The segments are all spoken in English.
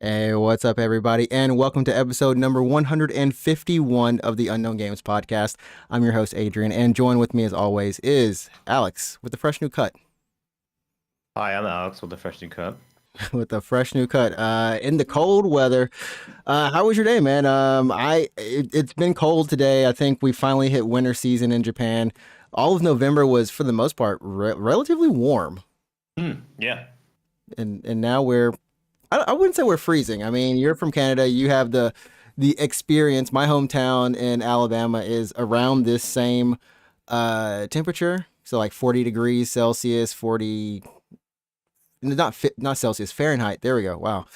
Hey, what's up, everybody? And welcome to episode number 151 of the Unknown Games podcast. I'm your host, Adrian, and joined with me, as always, is Alex with the fresh new cut. Hi, I'm Alex with the fresh new cut. With the fresh new cut. In the cold weather. How was your day, man? It's been cold today. I think we finally hit winter season in Japan. All of November was, for the most part, relatively warm. Yeah. And now I wouldn't say we're freezing. I mean, you're from Canada. You have the experience. My hometown in Alabama is around this same temperature. So like 40 degrees Celsius, 40 not Celsius, Fahrenheit. There we go. Wow.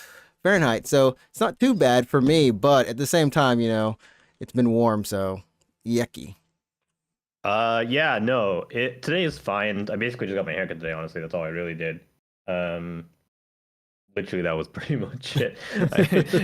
Fahrenheit. So it's not too bad for me, but at the same time, it's been warm, so yucky. Yeah, no. Today is fine. I basically just got my haircut today, honestly. That's all I really did. Literally that was pretty much it.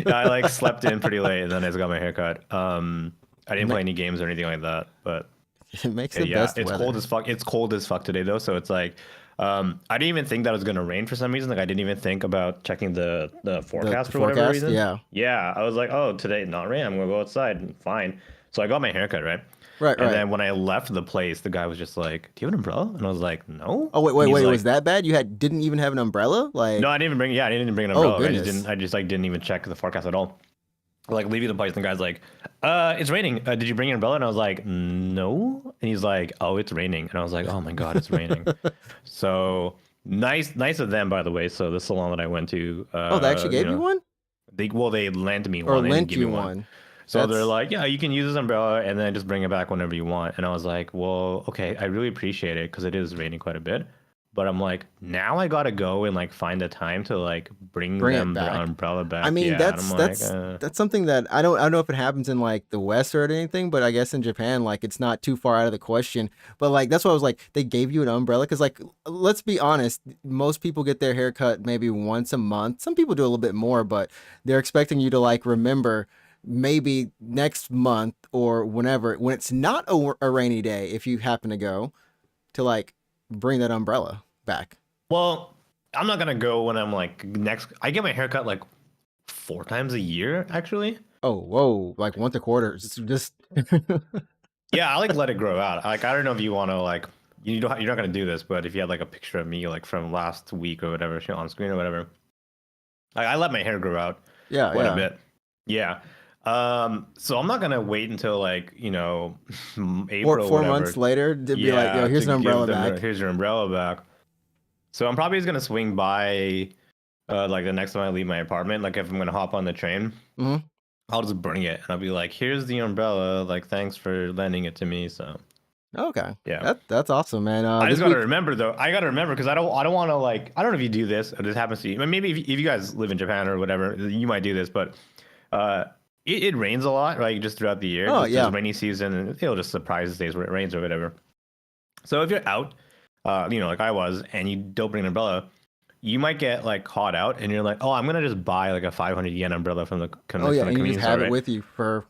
I slept in pretty late and then I just got my haircut. I didn't play any games or anything like that, but it makes the best it's weather. cold as fuck. It's cold as fuck today though, so it's like I didn't even think that it was gonna rain for some reason. Like I didn't even think about checking the forecast for whatever reason. Yeah. I was like, oh, today not rain. I'm gonna go outside. Fine. So I got my haircut, right? Right. And then when I left the place, the guy was just like, "Do you have an umbrella?" And I was like, "No." Oh wait, like, was that bad? You didn't even have an umbrella? Like no, I didn't even bring. Yeah, I didn't even bring an umbrella. Oh, goodness. I just didn't even check the forecast at all. Like leaving the place, and the guy's like, "It's raining. Did you bring an umbrella?" And I was like, "No." And he's like, "Oh, it's raining." And I was like, "Oh my god, it's raining." So nice of them, by the way. So the salon that I went to. They actually gave you one? They lent me one. Or lent lent you one. So they're like, yeah, you can use this umbrella and then just bring it back whenever you want. And I was like, well, okay, I really appreciate it because it is raining quite a bit. But I'm like, now I gotta go and like find the time to like bring them their umbrella back. I mean, that's something that I don't know if it happens in like the West or anything, but I guess in Japan, like it's not too far out of the question. But like that's why I was like, they gave you an umbrella because like let's be honest, most people get their hair cut maybe once a month. Some people do a little bit more, but they're expecting you to like remember maybe next month or whenever when it's not a rainy day, if you happen to go, to like bring that umbrella back. Well, I'm not gonna go when I'm like I get my haircut like 4 times a year actually. Oh, whoa, like once a quarter, just yeah, I like let it grow out. Like I don't know if you want to like you're not gonna do this, but if you had like a picture of me like from last week or whatever on screen or whatever, like I let my hair grow out quite a bit. Yeah. So I'm not gonna wait until like April. 4 months later to be like, yo, here's an umbrella back. Here's your umbrella back. So I'm probably just gonna swing by, like the next time I leave my apartment. Like if I'm gonna hop on the train, I'll just bring it and I'll be like, here's the umbrella. Like thanks for lending it to me. So. Okay. Yeah. That's awesome, man. I just gotta remember though. I gotta remember because I don't want to like. I don't know if you do this. Or this happens to you. Maybe if you guys live in Japan or whatever, you might do this, but it rains a lot, right? Just throughout the year. It's rainy season, and it'll just surprise days where it rains or whatever. So if you're out, like I was, and you don't bring an umbrella, you might get like caught out, and you're like, oh, I'm gonna just buy like a 500 yen umbrella from the and you just have it with you for.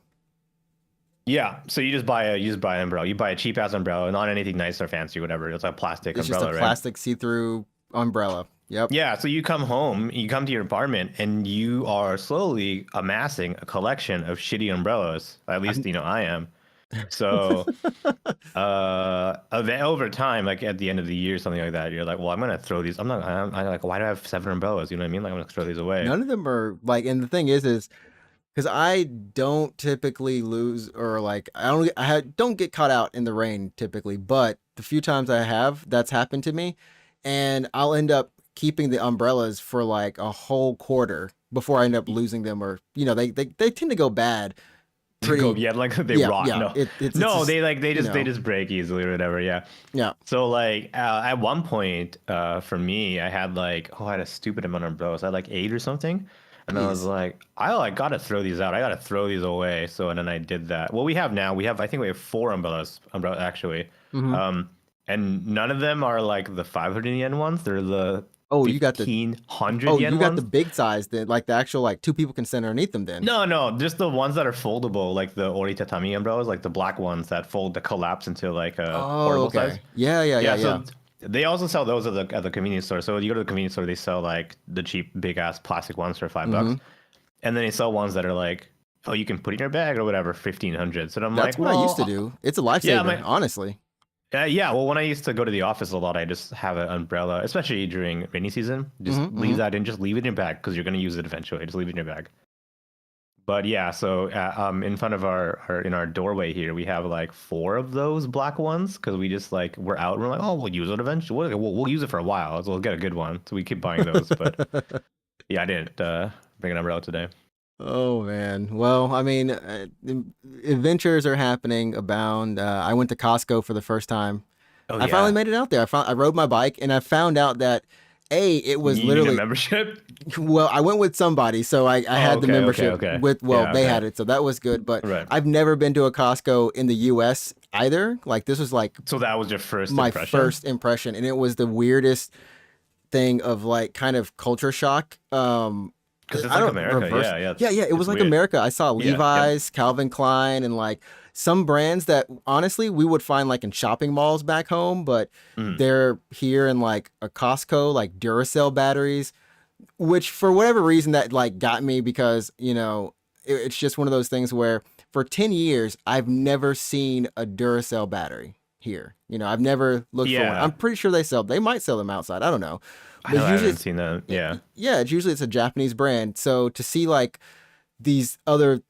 Yeah, so you just buy an umbrella. You buy a cheap ass umbrella, not anything nice or fancy, or whatever. It's a plastic umbrella, just a plastic see-through umbrella. Yep. Yeah, so you come home, you come to your apartment, and you are slowly amassing a collection of shitty umbrellas. At least, I am. So, over time, like at the end of the year, something like that, you're like, well, I'm gonna throw these. I'm like, why do I have 7 umbrellas? You know what I mean? Like, I'm gonna throw these away. None of them are like, and the thing is because I don't typically lose or like I don't get caught out in the rain typically, but the few times I have, that's happened to me, and I'll end up keeping the umbrellas for like a whole quarter before I end up losing them, or they tend to go bad. Like they rot. No, they just break easily or whatever. Yeah. So like at one point, for me, I had I had a stupid amount of umbrellas. I had like 8 or something, and I was like, I gotta throw these out. I gotta throw these away. So and then I did that. Well, I think we have 4 umbrellas actually. And none of them are like the 500 yen ones. They're the you got the 1,500 yen you got ones? the big size, like the actual like 2 people can stand underneath them then. No, just the ones that are foldable, like the Ori-tatami umbrellas, like the black ones that collapse into like a portable size. Yeah. So they also sell those at the convenience store. So when you go to the convenience store, they sell like the cheap big ass plastic ones for $5. and then they sell ones that are like, oh, you can put in your bag or whatever, 1,500. So I'm that's like, what I used to do. It's a lifesaver, honestly. Yeah, well, when I used to go to the office a lot, I just have an umbrella, especially during rainy season. Just leave that in, just leave it in your bag because you're going to use it eventually. Just leave it in your bag. But yeah, so in front of in our doorway here, we have like 4 of those black ones because we just like we're out and we're like, oh, we'll use it eventually. We'll use it for a while, so we'll get a good one. So we keep buying those. But yeah, I didn't bring an umbrella today. Oh man. Well, I mean, adventures are happening abound. I went to Costco for the first time. Oh, I finally made it out there. I rode my bike and I found out that it was literally need a membership. Well, I went with somebody, so I had the membership with. Well, they had it, so that was good. But I've never been to a Costco in the U.S. either. Like this was like. So that was your first. My impression? first impression, and it was the weirdest thing of like kind of culture shock. Because it's like America, yeah. It was like weird. America. I saw Levi's, Calvin Klein, and like some brands that honestly we would find like in shopping malls back home, but they're here in like a Costco, like Duracell batteries, which for whatever reason that like got me because it's just one of those things where for 10 years I've never seen a Duracell battery here. I've never looked for one. I'm pretty sure they might sell them outside. I don't know. But I haven't seen that. Yeah. Yeah, it's a Japanese brand. So to see like these other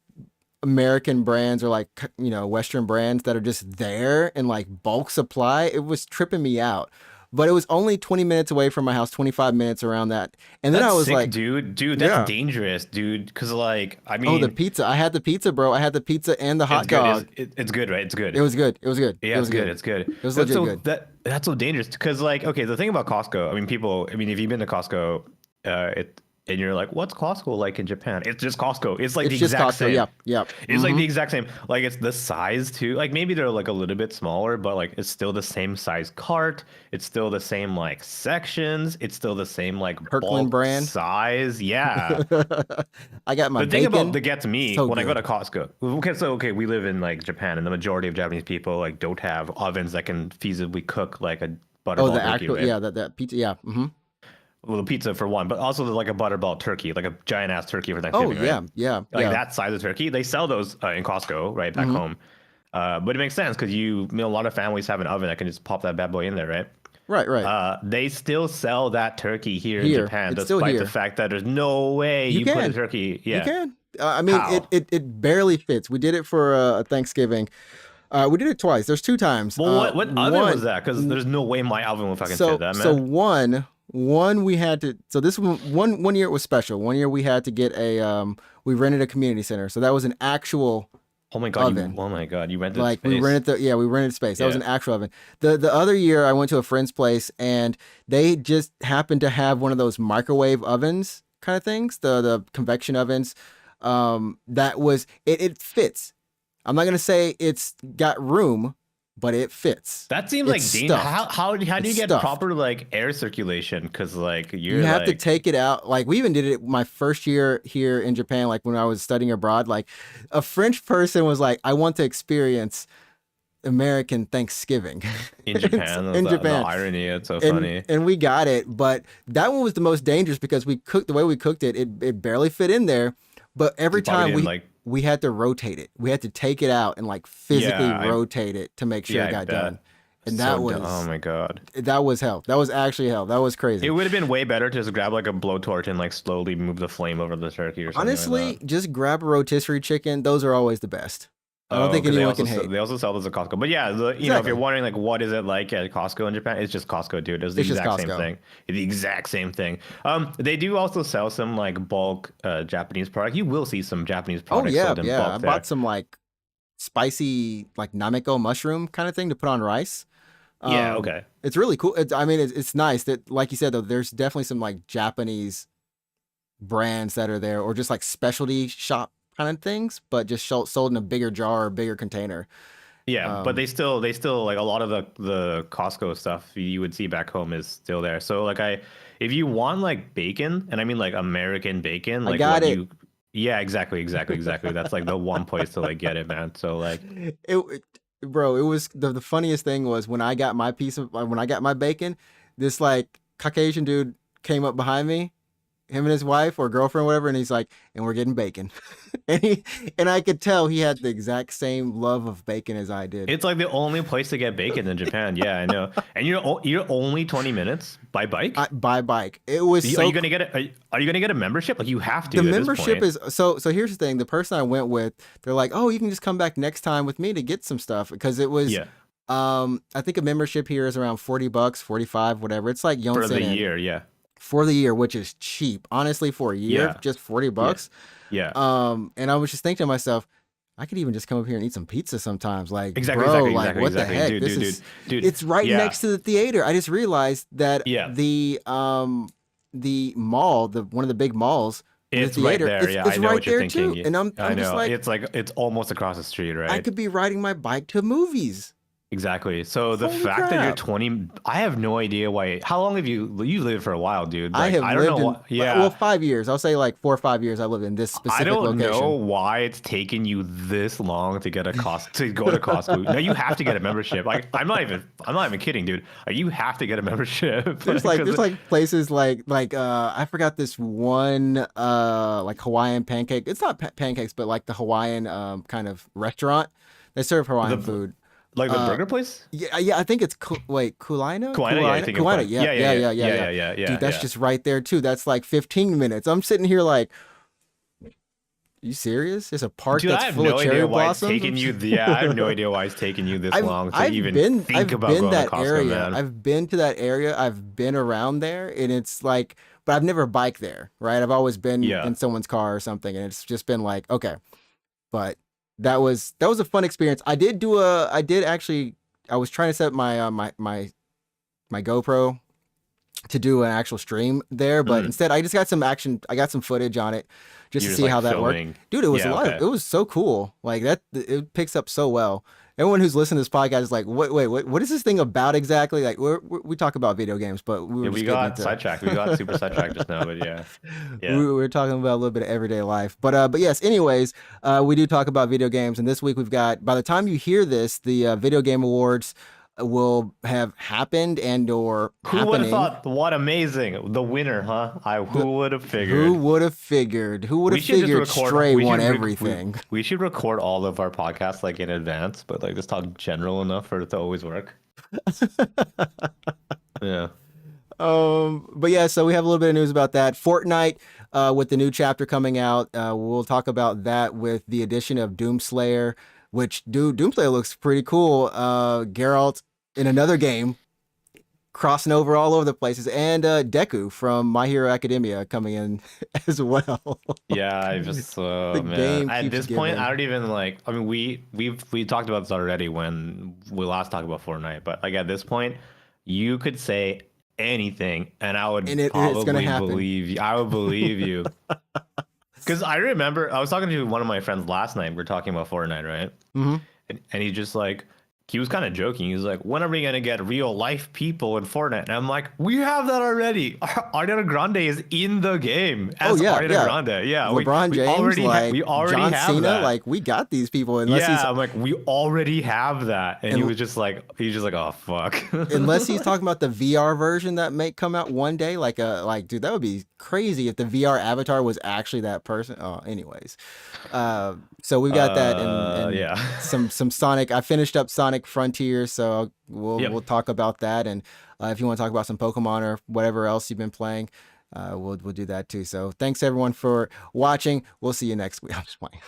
American brands or like Western brands that are just there in like bulk supply, it was tripping me out. But it was only 20 minutes away from my house, 25 minutes around that. And then I was sick, like, dude, that's dangerous, dude. Because like, I mean, the pizza. I had the pizza, bro. I had the pizza and the hot dog. It's good, right? It's good. It was good. Yeah, it was good. It's good. It was legit good. That's so dangerous because like, okay, the thing about Costco, I mean, if you've been to Costco, and you're like, what's Costco like in Japan? It's just Costco. It's like the exact same. Yeah. It's like the exact same. Like it's the size too. Like maybe they're like a little bit smaller, but like it's still the same size cart. It's still the same like sections. It's still the same like Kirkland brand size. Yeah. I got my. The thing about that gets me when I go to Costco. Okay, we live in like Japan, and the majority of Japanese people like don't have ovens that can feasibly cook like a butterball turkey. Right? that pizza. Yeah. Mm-hmm. Well, the pizza for one, but also like a butterball turkey, like a giant ass turkey for Thanksgiving. Yeah. Like that size of turkey. They sell those in Costco, right back home. But it makes sense because a lot of families have an oven that can just pop that bad boy in there, right? Right. They still sell that turkey here in Japan, despite the fact that there's no way you put a turkey. Yeah, you can. I mean, it barely fits. We did it for Thanksgiving. We did it twice. There's 2 times. Well, what oven was that? Because there's no way my oven would fucking fit that, man. So one we had to. So this one year it was special. One year we had to get we rented a community center. So that was an actual. Oh my god! Oven. You rented like space. we rented space. That was an actual oven. The other year I went to a friend's place and they just happened to have one of those microwave ovens kind of things, the convection ovens. That was it fits. I'm not gonna say it's got room, but it fits. That seems like dangerous. How do you get proper like air circulation? Because like you have to take it out. Like we even did it my first year here in Japan. Like when I was studying abroad, like a French person was like, "I want to experience American Thanksgiving in Japan." The irony, it's so funny. And we got it, but that one was the most dangerous because the way we cooked it, it barely fit in there. But every time we had to rotate it. We had to take it out and like physically rotate it to make sure it got done. And that was oh my god. That was hell. That was actually hell. That was crazy. It would have been way better to just grab like a blowtorch and like slowly move the flame over the turkey or something. Honestly, like just grab a rotisserie chicken. Those are always the best. I don't think anyone can hate. They also sell those at Costco. But yeah, you know, if you're wondering like what is it like at Costco in Japan, it's just Costco, dude. It's the exact same thing. The exact same thing. They do also sell some like bulk Japanese product. You will see some Japanese products sold in bulk. I bought some like spicy like nameko mushroom kind of thing to put on rice. Okay. It's really cool. It's nice that, like you said, though, there's definitely some like Japanese brands that are there, or just like specialty shop kind of things, but just sold in a bigger jar or bigger container. Yeah, but they still like a lot of the Costco stuff you would see back home is still there. So like if you want like bacon, and I mean like American bacon, like I got it. Yeah, exactly. That's like the one place to like get it, man. So like bro, it was the funniest thing was when I got my bacon, this like Caucasian dude came up behind me him and his wife or girlfriend, or whatever, and he's like, and we're getting bacon. and I could tell he had the exact same love of bacon as I did. It's like the only place to get bacon in Japan. Yeah, I know. And you're only 20 minutes by bike. By bike, it was. Are you gonna get it? Are you gonna get a membership? Like you have to. The membership is so. So here's the thing: the person I went with, they're like, oh, you can just come back next time with me to get some stuff because it was. Yeah. I think a membership here is around $40, 45, whatever. It's like for the year, yeah. For the year, which is cheap, honestly. For a year, just $40. Yeah. And I was just thinking to myself, I could even just come up here and eat some pizza sometimes. Like, exactly, bro, exactly, like, exactly, what the heck? Dude, it's right next to the theater. I just realized that the mall, one of the big malls. It's right there. Yeah, I know what you're thinking. Too. And I'm just like, it's almost across the street, right? I could be riding my bike to movies. Exactly. So the fact that you're 20, I have no idea why. How long have you lived for a while, dude? Like, I don't know. Well, 5 years. I'll say like 4 or 5 years. I lived in this specific location. I don't know why it's taken you this long to get to go to Costco. No, you have to get a membership. Like I'm not even kidding, dude. You have to get a membership. There's like places like I forgot this one like Hawaiian pancake. It's not pancakes, but like the Hawaiian kind of restaurant. They serve Hawaiian food. Like the burger place? Yeah, I think it's Kuaina. Kuaina. Yeah. Dude, that's just right there too. That's like 15 minutes. I'm sitting here like, you serious? There's a park that's full of cherry blossoms. I have no idea why it's taking you this long to even think about going to Costco, man. I've been to that area. I've been around there, and it's like, but I've never biked there, right? I've always been in someone's car or something, and it's just been like, okay, but. That was a fun experience. I was trying to set my my GoPro to do an actual stream there, but instead I just got some footage on it just to see how that worked. Dude, it was it was so cool. Like that, it picks up so well. Everyone who's listening to this podcast is like, wait, what is this thing about exactly? Like we talk about video games, but we got sidetracked. We got super sidetracked just now, but yeah. We were talking about a little bit of everyday life, but yes. Anyways, we do talk about video games, and this week we've got. By the time you hear this, the Video Game Awards will have happened or who would have thought? What amazing, the winner, huh? Who would have figured? Who would have figured? Who would have figured Stray won everything? We should record all of our podcasts like in advance, but like just talk general enough for it to always work. Yeah. But yeah, so we have a little bit of news about that. Fortnite, with the new chapter coming out, we'll talk about that with the addition of DoomSlayer. Which DoomSlayer looks pretty cool. Geralt in another game, crossing over all over the places, and Deku from My Hero Academia coming in as well. Yeah, I just man. At this point, I don't even like. I mean, we talked about this already when we last talked about Fortnite, but like at this point, you could say anything, and I would probably believe you. I would believe you. Because I remember I was talking to one of my friends last night. We're talking about Fortnite, right? Mm-hmm. And he just like, he was kind of joking. He was like, when are we going to get real life people in Fortnite? And I'm like, we have that already. Ariana Grande is in the game as Ariana Grande. Yeah. LeBron James, we already John have Cena, that. Like we got these people. I'm like, we already have that. And he was just like, oh, fuck. Unless he's talking about the VR version that may come out one day. Like, dude, that would be crazy if the VR avatar was actually that person. Oh, anyways. So we've got that. And some Sonic. I finished up Sonic Frontier, so we'll talk about that, and if you want to talk about some Pokemon or whatever else you've been playing, we'll do that too. So thanks everyone for watching. We'll see you next week. I'm just playing.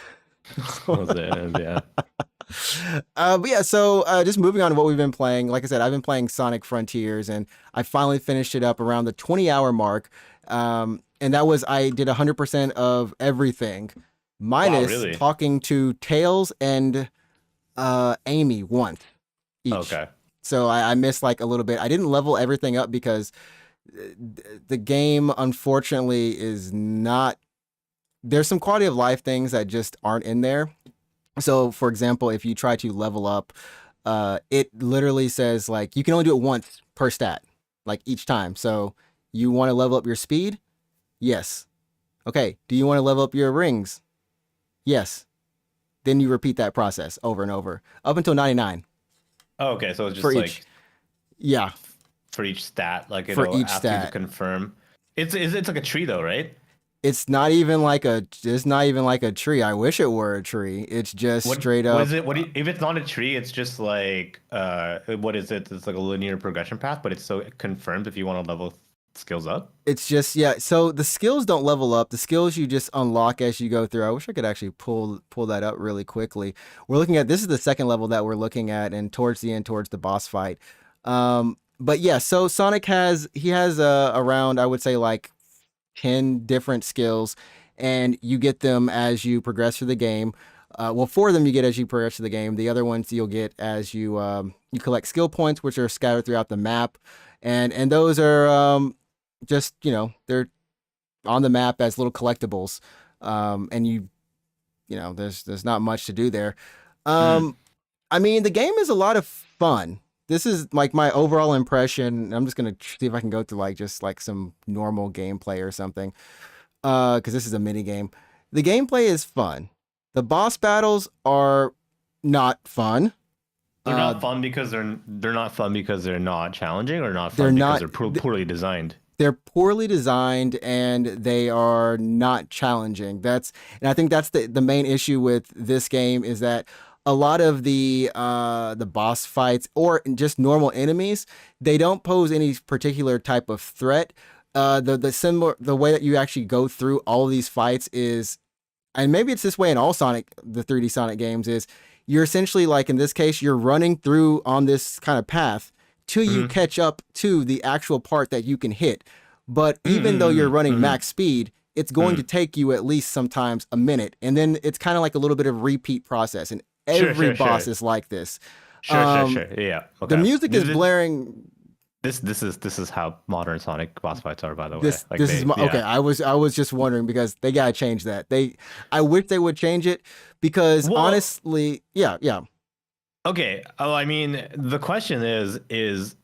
But yeah, so just moving on to what we've been playing. Like I said, I've been playing Sonic Frontiers, and I finally finished it up around the 20-hour mark. And that was, I did 100% of everything, minus talking to Tails and Amy once each. Okay. So I missed like a little bit. I didn't level everything up because the game, unfortunately, is not. There's some quality of life things that just aren't in there. So, for example, if you try to level up, it literally says like you can only do it once per stat, like each time. So you want to level up your speed? Yes. Okay. Do you want to level up your rings? Yes. Then you repeat that process over and over up until 99. Oh, okay. So it's just for each, for each stat, like for each ask stat you to confirm. It's like a tree though, right? It's not even like a tree. I wish it were a tree. It's just straight up. What is it? If it's not a tree, it's just like what is it? It's like a linear progression path, but it's so confirmed if you want to level skills up. It's just so the skills don't level up. The skills you just unlock as you go through. I wish I could actually pull that up really quickly. We're looking at, this is the second level that we're looking at, and towards the end, towards the boss fight. But yeah, so Sonic has around, I would say, like 10 different skills, and you get them as you progress through the game. Well, 4 of them you get as you progress through the game. The other ones you'll get as you collect skill points, which are scattered throughout the map, and those are just, they're on the map as little collectibles, and there's not much to do there. I mean, the game is a lot of fun. This is like my overall impression. I'm just gonna see if I can go through like just like some normal gameplay or something, because this is a mini game. The gameplay is fun. The boss battles are not fun. They're not fun because they're not fun because they're not challenging, or not fun because they're poorly designed. They're poorly designed and they are not challenging. And I think that's the main issue with this game, is that a lot of the boss fights or just normal enemies, they don't pose any particular type of threat. The way that you actually go through all of these fights is, and maybe it's this way in all the 3D Sonic games, is you're essentially, like in this case, you're running through on this kind of path till you catch up to the actual part that you can hit. But even though you're running max speed, it's going to take you at least sometimes a minute. And then it's kind of like a little bit of repeat process. And every boss is like this. Sure. Yeah. Okay. The music is blaring. This is how modern Sonic boss fights are, by the way. This is okay. I was just wondering, because they gotta change that. I wish they would change it, because honestly, yeah. Okay. Oh, I mean, the question is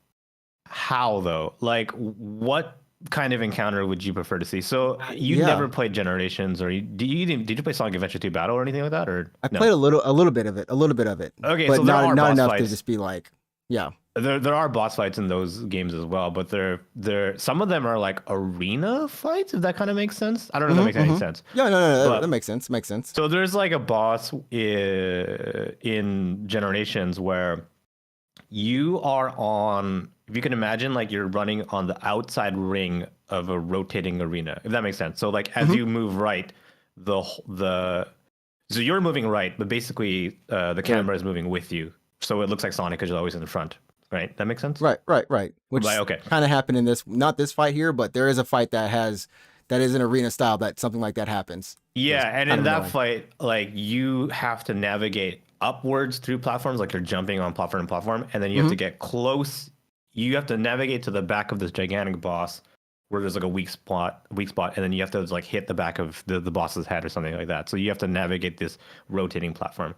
how though? Like, what kind of encounter would you prefer to see? So you never played Generations, or did you play Sonic Adventure 2 Battle or anything like that? Or I played a little bit of it. Okay, but so not enough fights to just be like, yeah. There are boss fights in those games as well, but they're some of them are like arena fights, if that kind of makes sense. I don't know if that makes any sense. Yeah, no, that makes sense. Makes sense. So there's like a boss in Generations where you are on, if you can imagine, like you're running on the outside ring of a rotating arena, if that makes sense. So like as you move right, so you're moving right, but basically the camera is moving with you. So it looks like Sonic because you're always in the front. Right? That makes sense? Right. Which kind of happened in not this fight here, but there is a fight that is an arena style that something like that happens. Yeah, and in that fight, like you have to navigate upwards through platforms, like you're jumping on platform to platform, and then you have to get close. You have to navigate to the back of this gigantic boss where there's like a weak spot, and then you have to like hit the back of the boss's head or something like that. So you have to navigate this rotating platform.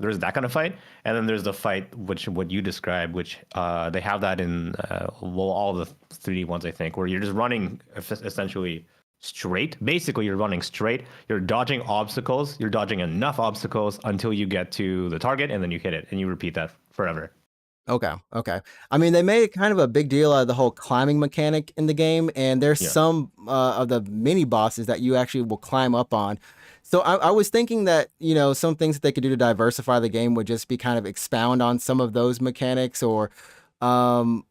There's that kind of fight, and then there's the fight what you described, which they have that in all the 3D ones, I think, where you're just running essentially straight. Basically, you're running straight. You're dodging obstacles. You're dodging enough obstacles until you get to the target, and then you hit it, and you repeat that forever. Okay. I mean, they made kind of a big deal out of the whole climbing mechanic in the game, and there's some of the mini bosses that you actually will climb up on. So I was thinking that, some things that they could do to diversify the game would just be kind of expound on some of those mechanics, or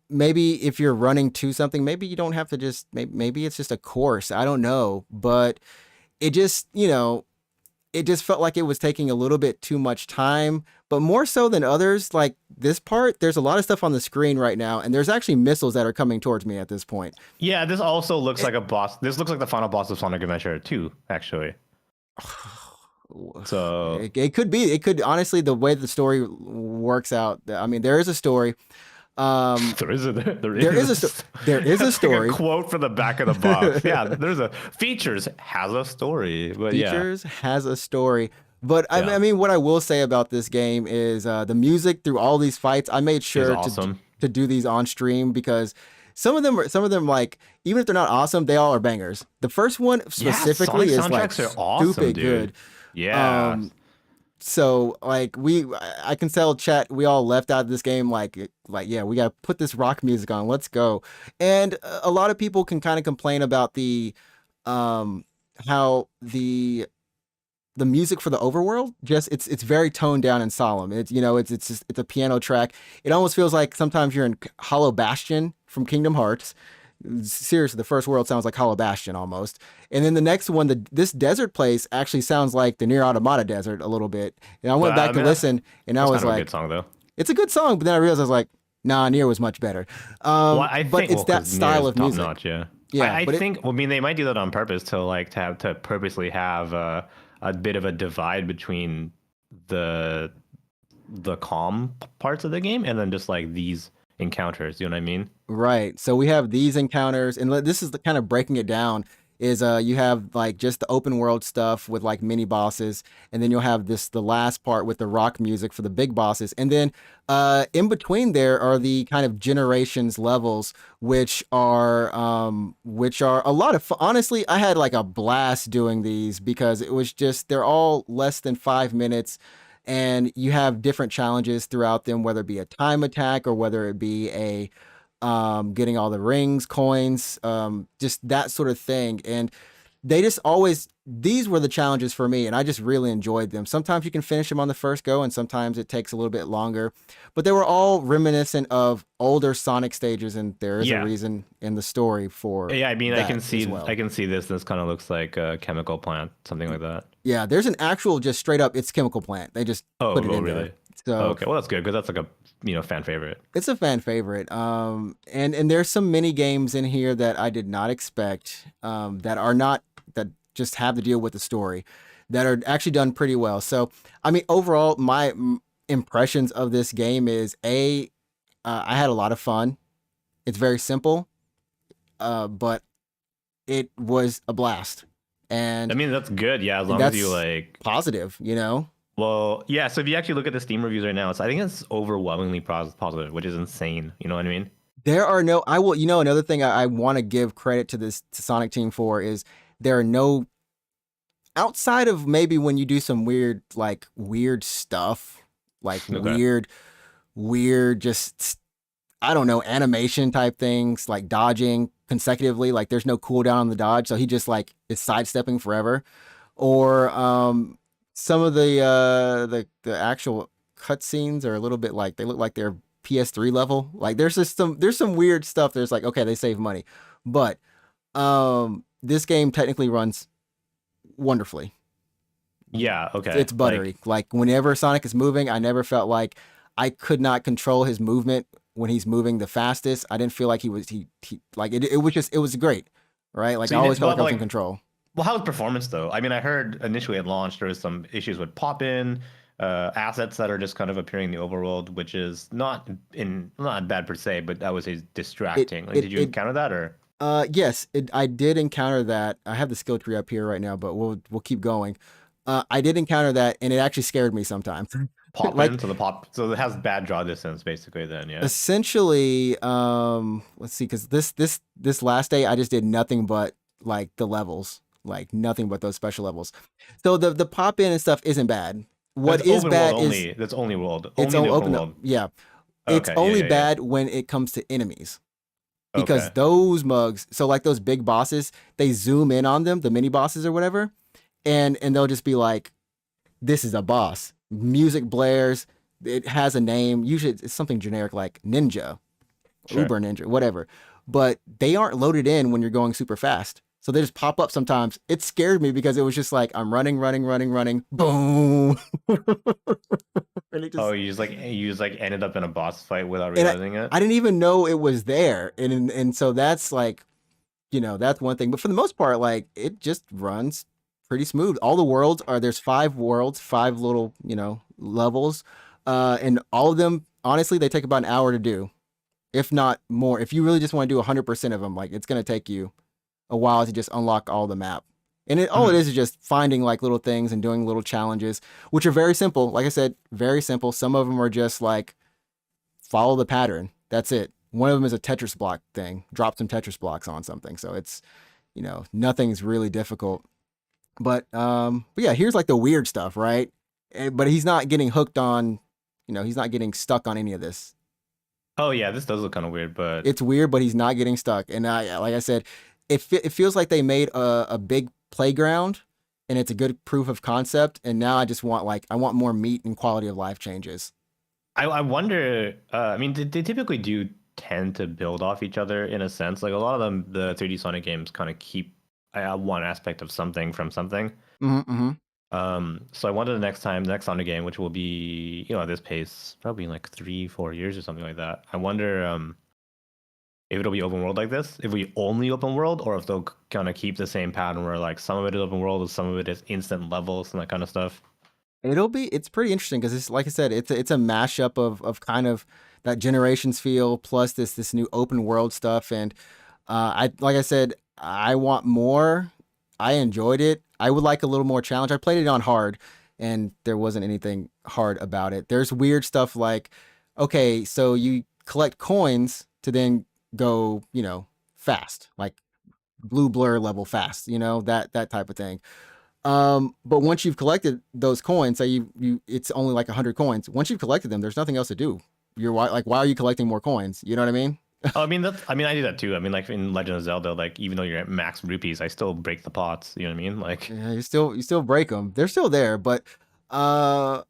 maybe if you're running to something, maybe you don't have to just, maybe it's just a course. I don't know, but it just, it just felt like it was taking a little bit too much time, but more so than others. Like this part, there's a lot of stuff on the screen right now, and there's actually missiles that are coming towards me at this point. Yeah, this also looks like a boss. This looks like the final boss of Sonic Adventure 2, actually. So it could be. It could, honestly, the way the story works out. I mean, there is a story. There is a story. Like a quote for the back of the box. Yeah, features has a story. But has a story. But I mean, what I will say about this game is the music through all these fights. I made sure to do these on stream, because some of them, like, even if they're not awesome, they all are bangers. The first one specifically is like stupid good. Yeah. So like I can tell chat we all left out of this game like yeah, we gotta put this rock music on, let's go. And a lot of people can kind of complain about the how the music for the overworld, just it's very toned down and solemn. It's it's just it's a piano track. It almost feels like sometimes you're in Hollow Bastion from Kingdom Hearts. Seriously, the first world sounds like Hollow Bastion almost. And then the next one, this desert place actually sounds like the Nier Automata desert a little bit. And I went back to listen, and I was like, "Good song though." It's a good song, but then I realized I was like, "Nah, Nier was much better." But it's that style of music. Notch, yeah. I think. I mean, they might do that on purpose to purposely have a bit of a divide between the calm parts of the game and then just like these encounters. You know what I mean? Right. So we have these encounters, and this is the kind of breaking it down. Is you have like just the open world stuff with like mini bosses, and then you'll have the last part with the rock music for the big bosses, and then in between there are the kind of generations levels, which are a lot of fun. Honestly, I had like a blast doing these because it was just they're all less than 5 minutes. And you have different challenges throughout them, whether it be a time attack or whether it be a getting all the rings, coins, just that sort of thing. And they just always, these were the challenges for me, and I just really enjoyed them. Sometimes you can finish them on the first go, and sometimes it takes a little bit longer. But they were all reminiscent of older Sonic stages, and there is a reason in the story for. Yeah, I mean, I can see this. This kind of looks like a chemical plant, something like that. Yeah, there's an actual just straight up, it's chemical plant. They just put it in really? There. So okay, well that's good because that's like a fan favorite. It's a fan favorite. And there's some mini games in here that I did not expect. That just have to deal with the story, that are actually done pretty well. So I mean, overall, my impressions of this game is I had a lot of fun. It's very simple, but it was a blast. And I mean that's good. Yeah, as long as you like positive, Well, yeah. So if you actually look at the Steam reviews right now, I think it's overwhelmingly positive, which is insane. You know what I mean? There are no. I will. Another thing I want to give credit to Sonic Team for is there are no, outside of maybe when you do some weird stuff, like weird, just I don't know, animation type things like dodging consecutively. Like there's no cooldown on the dodge, so he just like is sidestepping forever, or some of the actual cutscenes are a little bit like they look like they're PS3 level. Like there's some weird stuff. There's like, okay, they save money, but this game technically runs wonderfully. Yeah, okay. It's buttery. Like whenever Sonic is moving, I never felt like I could not control his movement when he's moving the fastest. I didn't feel like he like it was great, right? Like so I always felt like I was in control. Well, how was performance though? I mean, I heard initially at launch there was some issues with pop-in assets that are just kind of appearing in the overworld, which is not bad per se, but that was distracting. Did you encounter that or? Yes, I did encounter that. I have the skill tree up here right now, but we'll keep going. I did encounter that, and it actually scared me sometimes. So it has bad draw distance basically. Then yeah. Essentially, let's see, because this last day I just did nothing but like the levels. Like nothing but those special levels. So the pop in and stuff isn't bad. What is bad is that's only world. It's only open world. Yeah. It's only bad when it comes to enemies. Because those mugs, so like those big bosses, they zoom in on them, the mini bosses or whatever, and they'll just be like, this is a boss. Music blares, it has a name. Usually it's something generic like Ninja, Uber Ninja, whatever. But they aren't loaded in when you're going super fast. So they just pop up sometimes. It scared me because it was just like I'm running, boom. You just ended up in a boss fight without realizing it. I didn't even know it was there, and so that's like, that's one thing. But for the most part, like it just runs pretty smooth. All the worlds there's 5 worlds, 5 little levels, and all of them honestly they take about an hour to do, if not more. If you really just want to do 100% of them, like it's gonna take you a while to just unlock all the map. And all it is just finding like little things and doing little challenges, which are very simple. Like I said, very simple. Some of them are just like follow the pattern. That's it. One of them is a Tetris block thing. Drop some Tetris blocks on something. So it's, nothing's really difficult. But yeah, here's like the weird stuff, right? but he's not getting hooked on, he's not getting stuck on any of this. Oh yeah, this does look kind of weird, but it's weird, but he's not getting stuck. And like I said, it feels like they made a big playground, and it's a good proof of concept. And now I just want I want more meat and quality of life changes. I wonder. I mean, they typically do tend to build off each other in a sense. Like a lot of them, the 3D Sonic games kind of keep one aspect of something from something. Mm-hmm. So I wonder the next Sonic game, which will be, at this pace, probably in like 3-4 years or something like that. I wonder if it'll be open world like this, if we only open world, or if they'll kind of keep the same pattern where like some of it is open world and some of it is instant levels and that kind of stuff. It's pretty interesting because it's, like I said, it's a mashup of kind of that Generations feel plus this new open world stuff. And like I said, I want more. I enjoyed it. I would like a little more challenge. I played it on hard, and there wasn't anything hard about it. There's weird stuff like, okay, so you collect coins to then go, fast, like blue blur level fast, that type of thing. But once you've collected those coins, say you it's only like 100 coins. Once you've collected them, there's nothing else to do. You're like, why are you collecting more coins? You know what I mean? I mean, I do that too. I mean, like in Legend of Zelda, like even though you're at max rupees, I still break the pots. You know what I mean? Like, yeah, you still break them. They're still there, but yeah.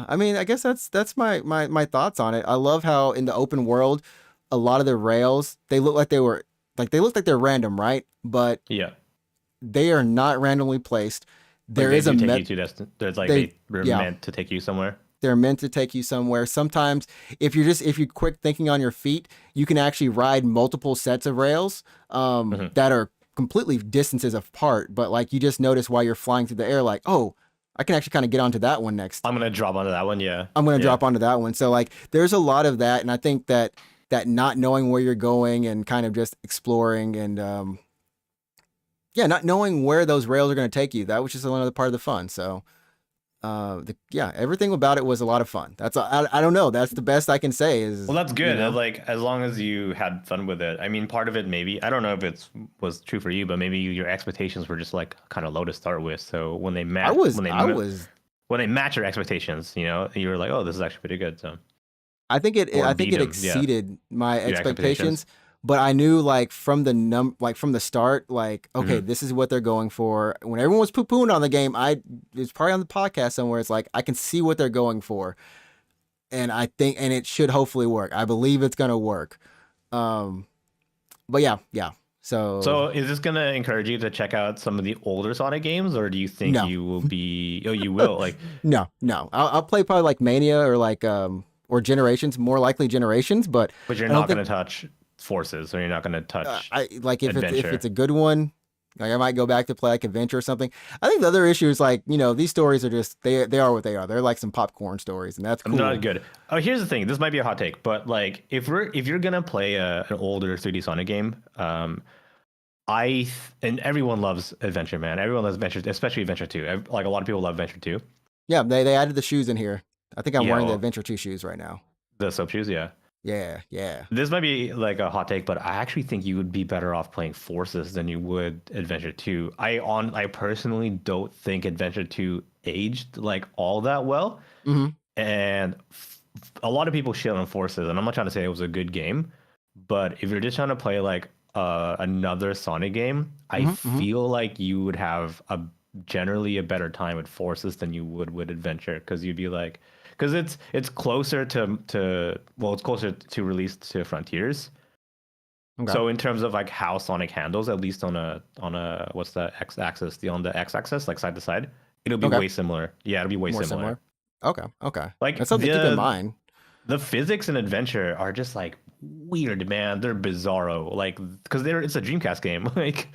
I mean, I guess that's my thoughts on it. I love how in the open world, a lot of the rails they look like they're random, right? But yeah, they are not randomly placed. There like is a there's like they were meant to take you somewhere. They're meant to take you somewhere. Sometimes if you're quick thinking on your feet, you can actually ride multiple sets of rails that are completely distances apart. But like you just notice while you're flying through the air, like, oh, I can actually kind of get onto that one next. I'm gonna drop onto that one. Yeah, I'm gonna drop onto that one. So like, there's a lot of that, and I think that not knowing where you're going and kind of just exploring and not knowing where those rails are going to take you, that was just another part of the fun. So everything about it was a lot of fun. That's I don't know. That's the best I can say. Is well, that's good. Like as long as you had fun with it. I mean, part of it maybe I don't know if it was true for you, but maybe your expectations were just like kind of low to start with. So when they match, when they match your expectations, you were like, oh, this is actually pretty good. So I think it exceeded my expectations. But I knew like from the start, like, okay, this is what they're going for. When everyone was poo-pooing on the game, it's probably on the podcast somewhere. It's like, I can see what they're going for. And I think, and it should hopefully work. I believe it's going to work. But yeah. So is this going to encourage you to check out some of the older Sonic games, or do you think you will be, you will like, no, I'll play probably like Mania or like, or Generations, more likely Generations, but you're not going to touch Forces, or you're not going to touch if it's a good one, like I might go back to play like Adventure or something. I think the other issue is like, these stories are just they are what they are. They're like some popcorn stories, and that's cool. Not good. Oh, here's the thing. This might be a hot take, but like if you're gonna play an older 3D Sonic game, and everyone loves Adventure, man. Everyone loves Adventure, especially Adventure 2. Like a lot of people love Adventure 2. Yeah, they added the shoes in here. I think I'm wearing the Adventure 2 shoes right now. The soap shoes, yeah. Yeah. This might be like a hot take, but I actually think you would be better off playing Forces than you would Adventure 2. I personally don't think Adventure 2 aged like all that well. And a lot of people shit on Forces, and I'm not trying to say it was a good game, but if you're just trying to play like another Sonic game, I feel like you would have generally a better time with Forces than you would with Adventure, because you'd be like, because it's closer it's closer to release to Frontiers. Okay. So in terms of like how Sonic handles, at least on a what's the x-axis, on the x-axis, like side to side, it'll be way similar. Yeah, it'll be way similar. Okay. Like that's something to keep in mind. The physics in Adventure are just like weird, man. They're bizarro, like because it's a Dreamcast game. Like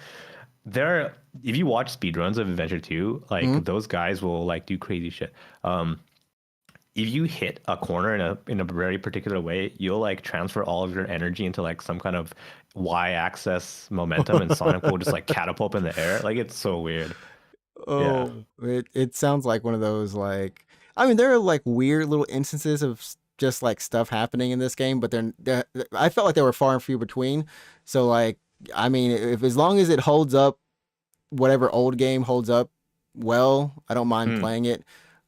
if you watch speedruns of Adventure 2, like those guys will like do crazy shit. If you hit a corner in a very particular way, you'll like transfer all of your energy into like some kind of y-axis momentum, and Sonic will just like catapult in the air. Like it's so weird. Oh, yeah. It sounds like one of those like, I mean, there are like weird little instances of just like stuff happening in this game, but I felt like they were far and few between. So like, I mean, if as long as it holds up, whatever old game holds up well, I don't mind playing it.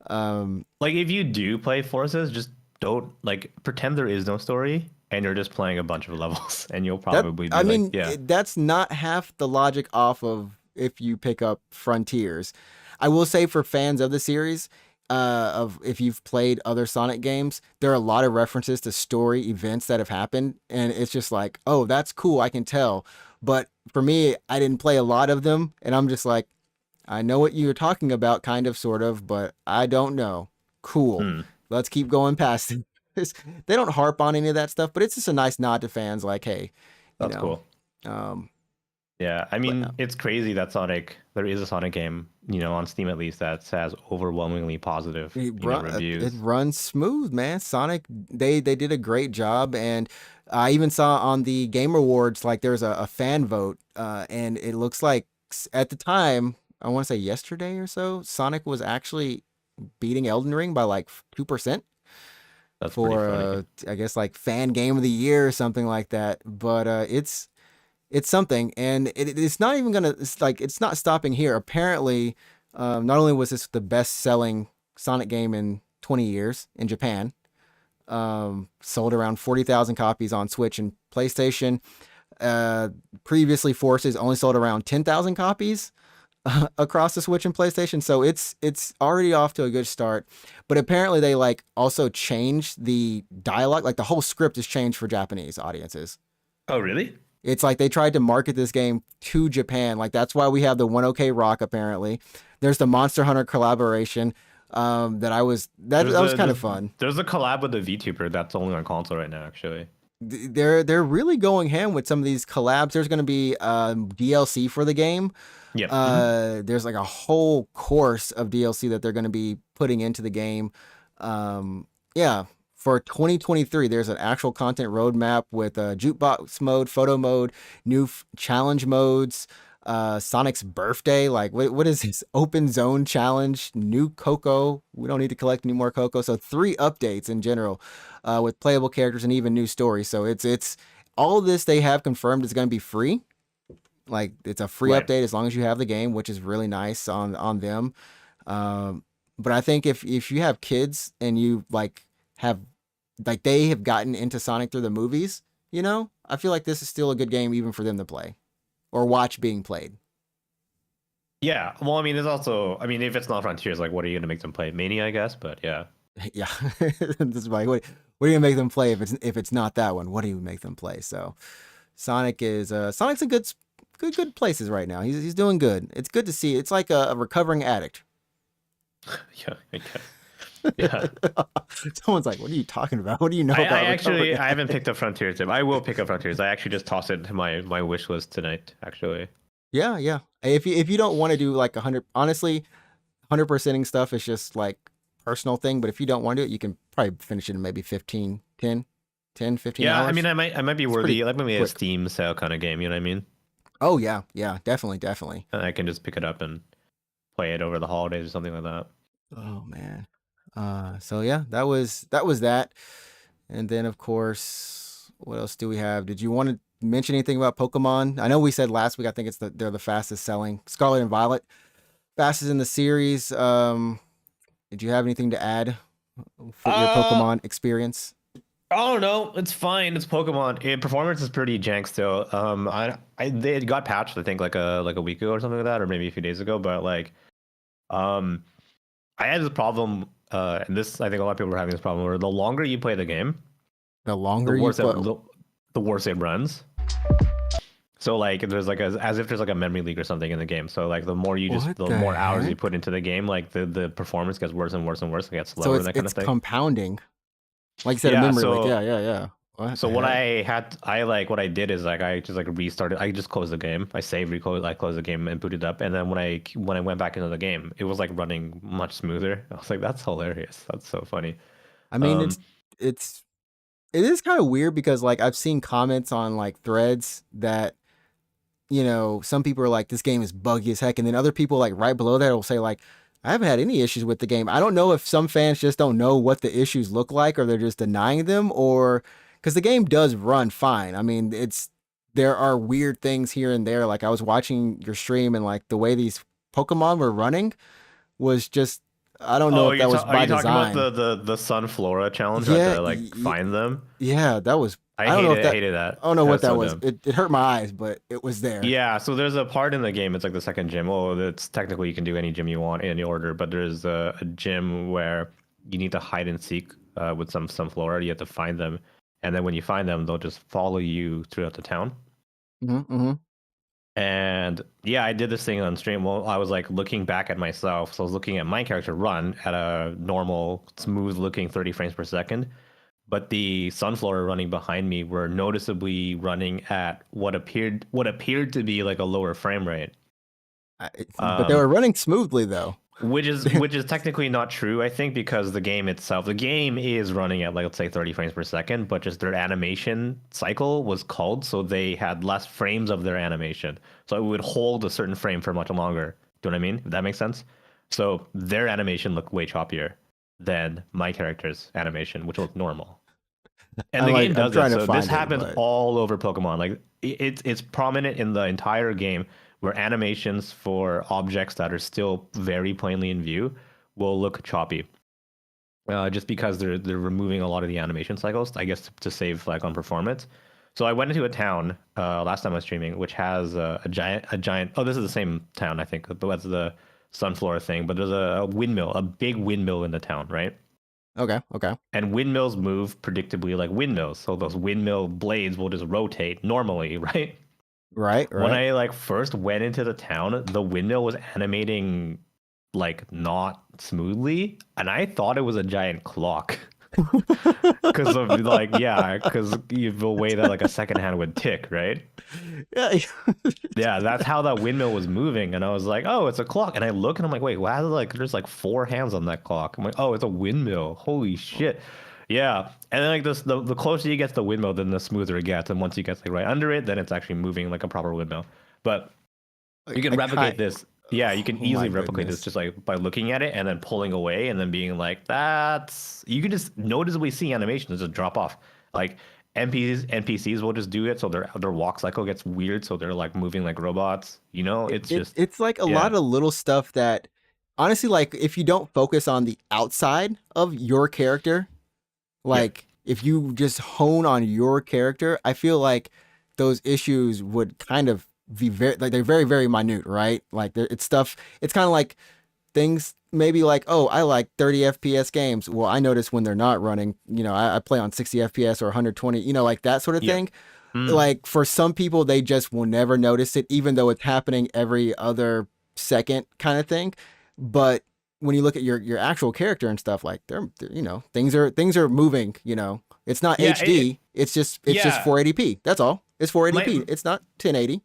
Like if you do play Forces, just don't like pretend there is no story and you're just playing a bunch of levels and you'll probably be like, yeah. That's not half the logic off of if you pick up Frontiers. I will say for fans of the series, of if you've played other Sonic games, there are a lot of references to story events that have happened, and it's just like, oh, that's cool, I can tell. But for me, I didn't play a lot of them, and I'm just like, I know what you're talking about, kind of, sort of, but I don't know. Cool. Let's keep going past it. They don't harp on any of that stuff, but it's just a nice nod to fans, like, hey, that's cool. Yeah, I mean, it's crazy that there is a Sonic game, on Steam at least, that has overwhelmingly positive reviews. It runs smooth, man. Sonic, they did a great job, and I even saw on the Game Awards, like there's a fan vote, and it looks like at the time, I want to say yesterday or so, Sonic was actually beating Elden Ring by like 2%. That's for I guess like fan game of the year or something like that. But it's something, and it's not even gonna. It's not stopping here. Apparently, not only was this the best-selling Sonic game in 20 years in Japan, sold around 40,000 copies on Switch and PlayStation. Previously, Forces only sold around 10,000 copies across the Switch and PlayStation, so it's already off to a good start. But apparently they like also changed the dialogue, like the whole script is changed for Japanese audiences. Oh, really? It's like they tried to market this game to Japan. Like that's why we have the 1OK Rock apparently. There's the Monster Hunter collaboration that was kind of fun. There's a collab with the VTuber that's only on console right now actually. They're really going ham with some of these collabs. There's going to be DLC for the game. Yeah. There's like a whole course of DLC that they're going to be putting into the game. Yeah, for 2023, there's an actual content roadmap with jukebox mode, photo mode, new challenge modes, Sonic's birthday. Like, what is this? Open zone challenge, new Coco. We don't need to collect any more Coco. So 3 updates in general with playable characters and even new stories. So it's all of this they have confirmed is going to be free. Like it's a free update as long as you have the game, which is really nice on them. But I think if you have kids and you they have gotten into Sonic through the movies, I feel like this is still a good game even for them to play or watch being played. Yeah. Well, I mean, there's also, if it's not Frontiers, like what are you going to make them play? Mania, I guess, but yeah. Yeah. This is like, what are you going to make them play if it's not that one? What do you make them play? So Sonic's in good places right now. He's doing good. It's good to see. It's like a recovering addict. Yeah, I guess. Yeah. Someone's like, "What are you talking about? What do you know about?" I haven't picked up Frontiers yet. I will pick up Frontiers. I actually just tossed it to my wish list tonight. Actually. Yeah. If you don't want to do like 100, honestly, 100%ing stuff is just like personal thing. But if you don't want to do it, you can probably finish it in maybe 15 hours. Yeah, I might be worthy. Like maybe a Steam sale kind of game. You know what I mean? Oh yeah, definitely. And I can just pick it up and play it over the holidays or something like that. Oh man. So yeah, that was that. And then of course, what else do we have? Did you want to mention anything about Pokemon? I know we said last week, I think they're the fastest selling. Scarlet and Violet, fastest in the series. Did you have anything to add for your Pokemon experience? Oh no, it's fine. It's Pokemon. Performance is pretty jank still. They got patched I think like a week ago or something like that, or maybe a few days ago. But like, I had this problem, and this I think a lot of people are having this problem where the longer you play the game, the worse it runs. So like there's like as if there's like a memory leak or something in the game. So like the more more hours you put into the game, like the performance gets worse and worse and worse. It gets slower and that kind of thing. It's compounding. Like you said, a memory leak. Yeah. What I did is like I just like restarted. I just closed the game. I saved, I closed the game and booted up. And then when I went back into the game, it was like running much smoother. I was like, that's hilarious. That's so funny. I mean, it is kind of weird because like I've seen comments on like threads that some people are like, this game is buggy as heck, and then other people like right below that will say like, I haven't had any issues with the game. I don't know if some fans just don't know what the issues look like or they're just denying them, or because the game does run fine. I mean, there are weird things here and there. Like I was watching your stream and like the way these Pokemon were running was just I don't know if that was by design. Are you talking about the Sunflora challenge? Yeah, to like find them. Yeah, that was. I hated that. I don't know what that was. It hurt my eyes, but it was there. Yeah, so there's a part in the game. It's like the second gym. Well, it's technically you can do any gym you want in any order, but there's a gym where you need to hide and seek with some Sunflora. You have to find them, and then when you find them, they'll just follow you throughout the town. Mm-hmm. And yeah, I did this thing on stream. Well, I was like looking back at myself. So I was looking at my character run at a normal, smooth looking 30 frames per second. But the Sunflora running behind me were noticeably running at what appeared to be like a lower frame rate. But they were running smoothly though. Which is technically not true, I think, because the game is running at like, let's say 30 frames per second, but just their animation cycle was culled, so they had less frames of their animation. So it would hold a certain frame for much longer. Do you know what I mean? If that makes sense. So their animation looked way choppier than my character's animation, which looked normal. And the game does that. So this happens all over Pokemon. Like it's prominent in the entire game, where animations for objects that are still very plainly in view will look choppy. Just because they're removing a lot of the animation cycles, I guess, to save like on performance. So I went into a town last time I was streaming, which has a giant. Oh, this is the same town, I think. That's the Sunflora thing. But there's a windmill, a big windmill in the town, right? Okay. And windmills move predictably like windmills. So those windmill blades will just rotate normally, right? Right. When I like first went into the town, the windmill was animating like not smoothly, and I thought it was a giant clock. Because of like because the way that like a second hand would tick, right? Yeah, that's how that windmill was moving, and I was like, oh, it's a clock. And I look and I'm like, wait, wow, like there's like 4 hands on that clock. I'm like, oh, it's a windmill. Holy shit. Yeah, and then like this, the closer you get to the windmill, then the smoother it gets, and once you get like right under it, then it's actually moving like a proper windmill. But you can replicate this. Yeah, you can easily replicate this just like by looking at it and then pulling away and then being like, you can just noticeably see animations just drop off. Like NPCs will just do it, so their walk cycle gets weird, so they're like moving like robots. You know, it's like a lot of little stuff that honestly, like if you don't focus on the outside of your character. Like, if you just hone on your character, I feel like those issues would kind of be they're very, very minute, right? Like, it's stuff, it's kind of like things maybe like, oh, I like 30 FPS games. Well, I notice when they're not running, I play on 60 FPS or 120, like that sort of thing. Like, for some people, they just will never notice it, even though it's happening every other second kind of thing. But when you look at your actual character and stuff, like they're things are moving, it's not HD. It's just 480p. That's all. It's 480p. It's not 1080.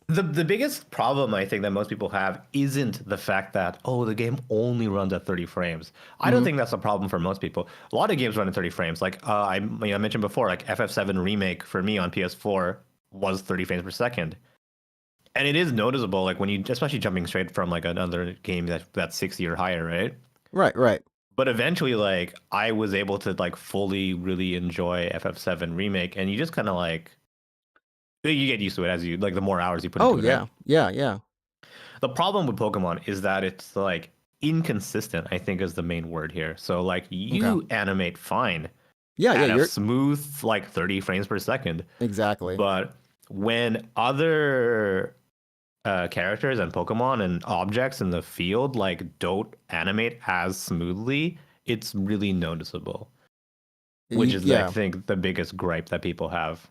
The biggest problem I think that most people have isn't the fact that, oh, the game only runs at 30 frames. I don't think that's a problem for most people. A lot of games run at 30 frames. Like I mentioned before, like FF7 Remake for me on PS4 was 30 frames per second. And it is noticeable, like when you, especially jumping straight from like another game that's 60 or higher, right? Right. But eventually, like I was able to like fully really enjoy FF7 Remake, and you just kind of like you get used to it as you like the more hours you put into it. Yeah. The problem with Pokemon is that it's like inconsistent, I think is the main word here. So like you animate fine. You're smooth like 30 frames per second. Exactly. But when other characters and Pokemon and objects in the field like don't animate as smoothly, it's really noticeable. Which is I think the biggest gripe that people have.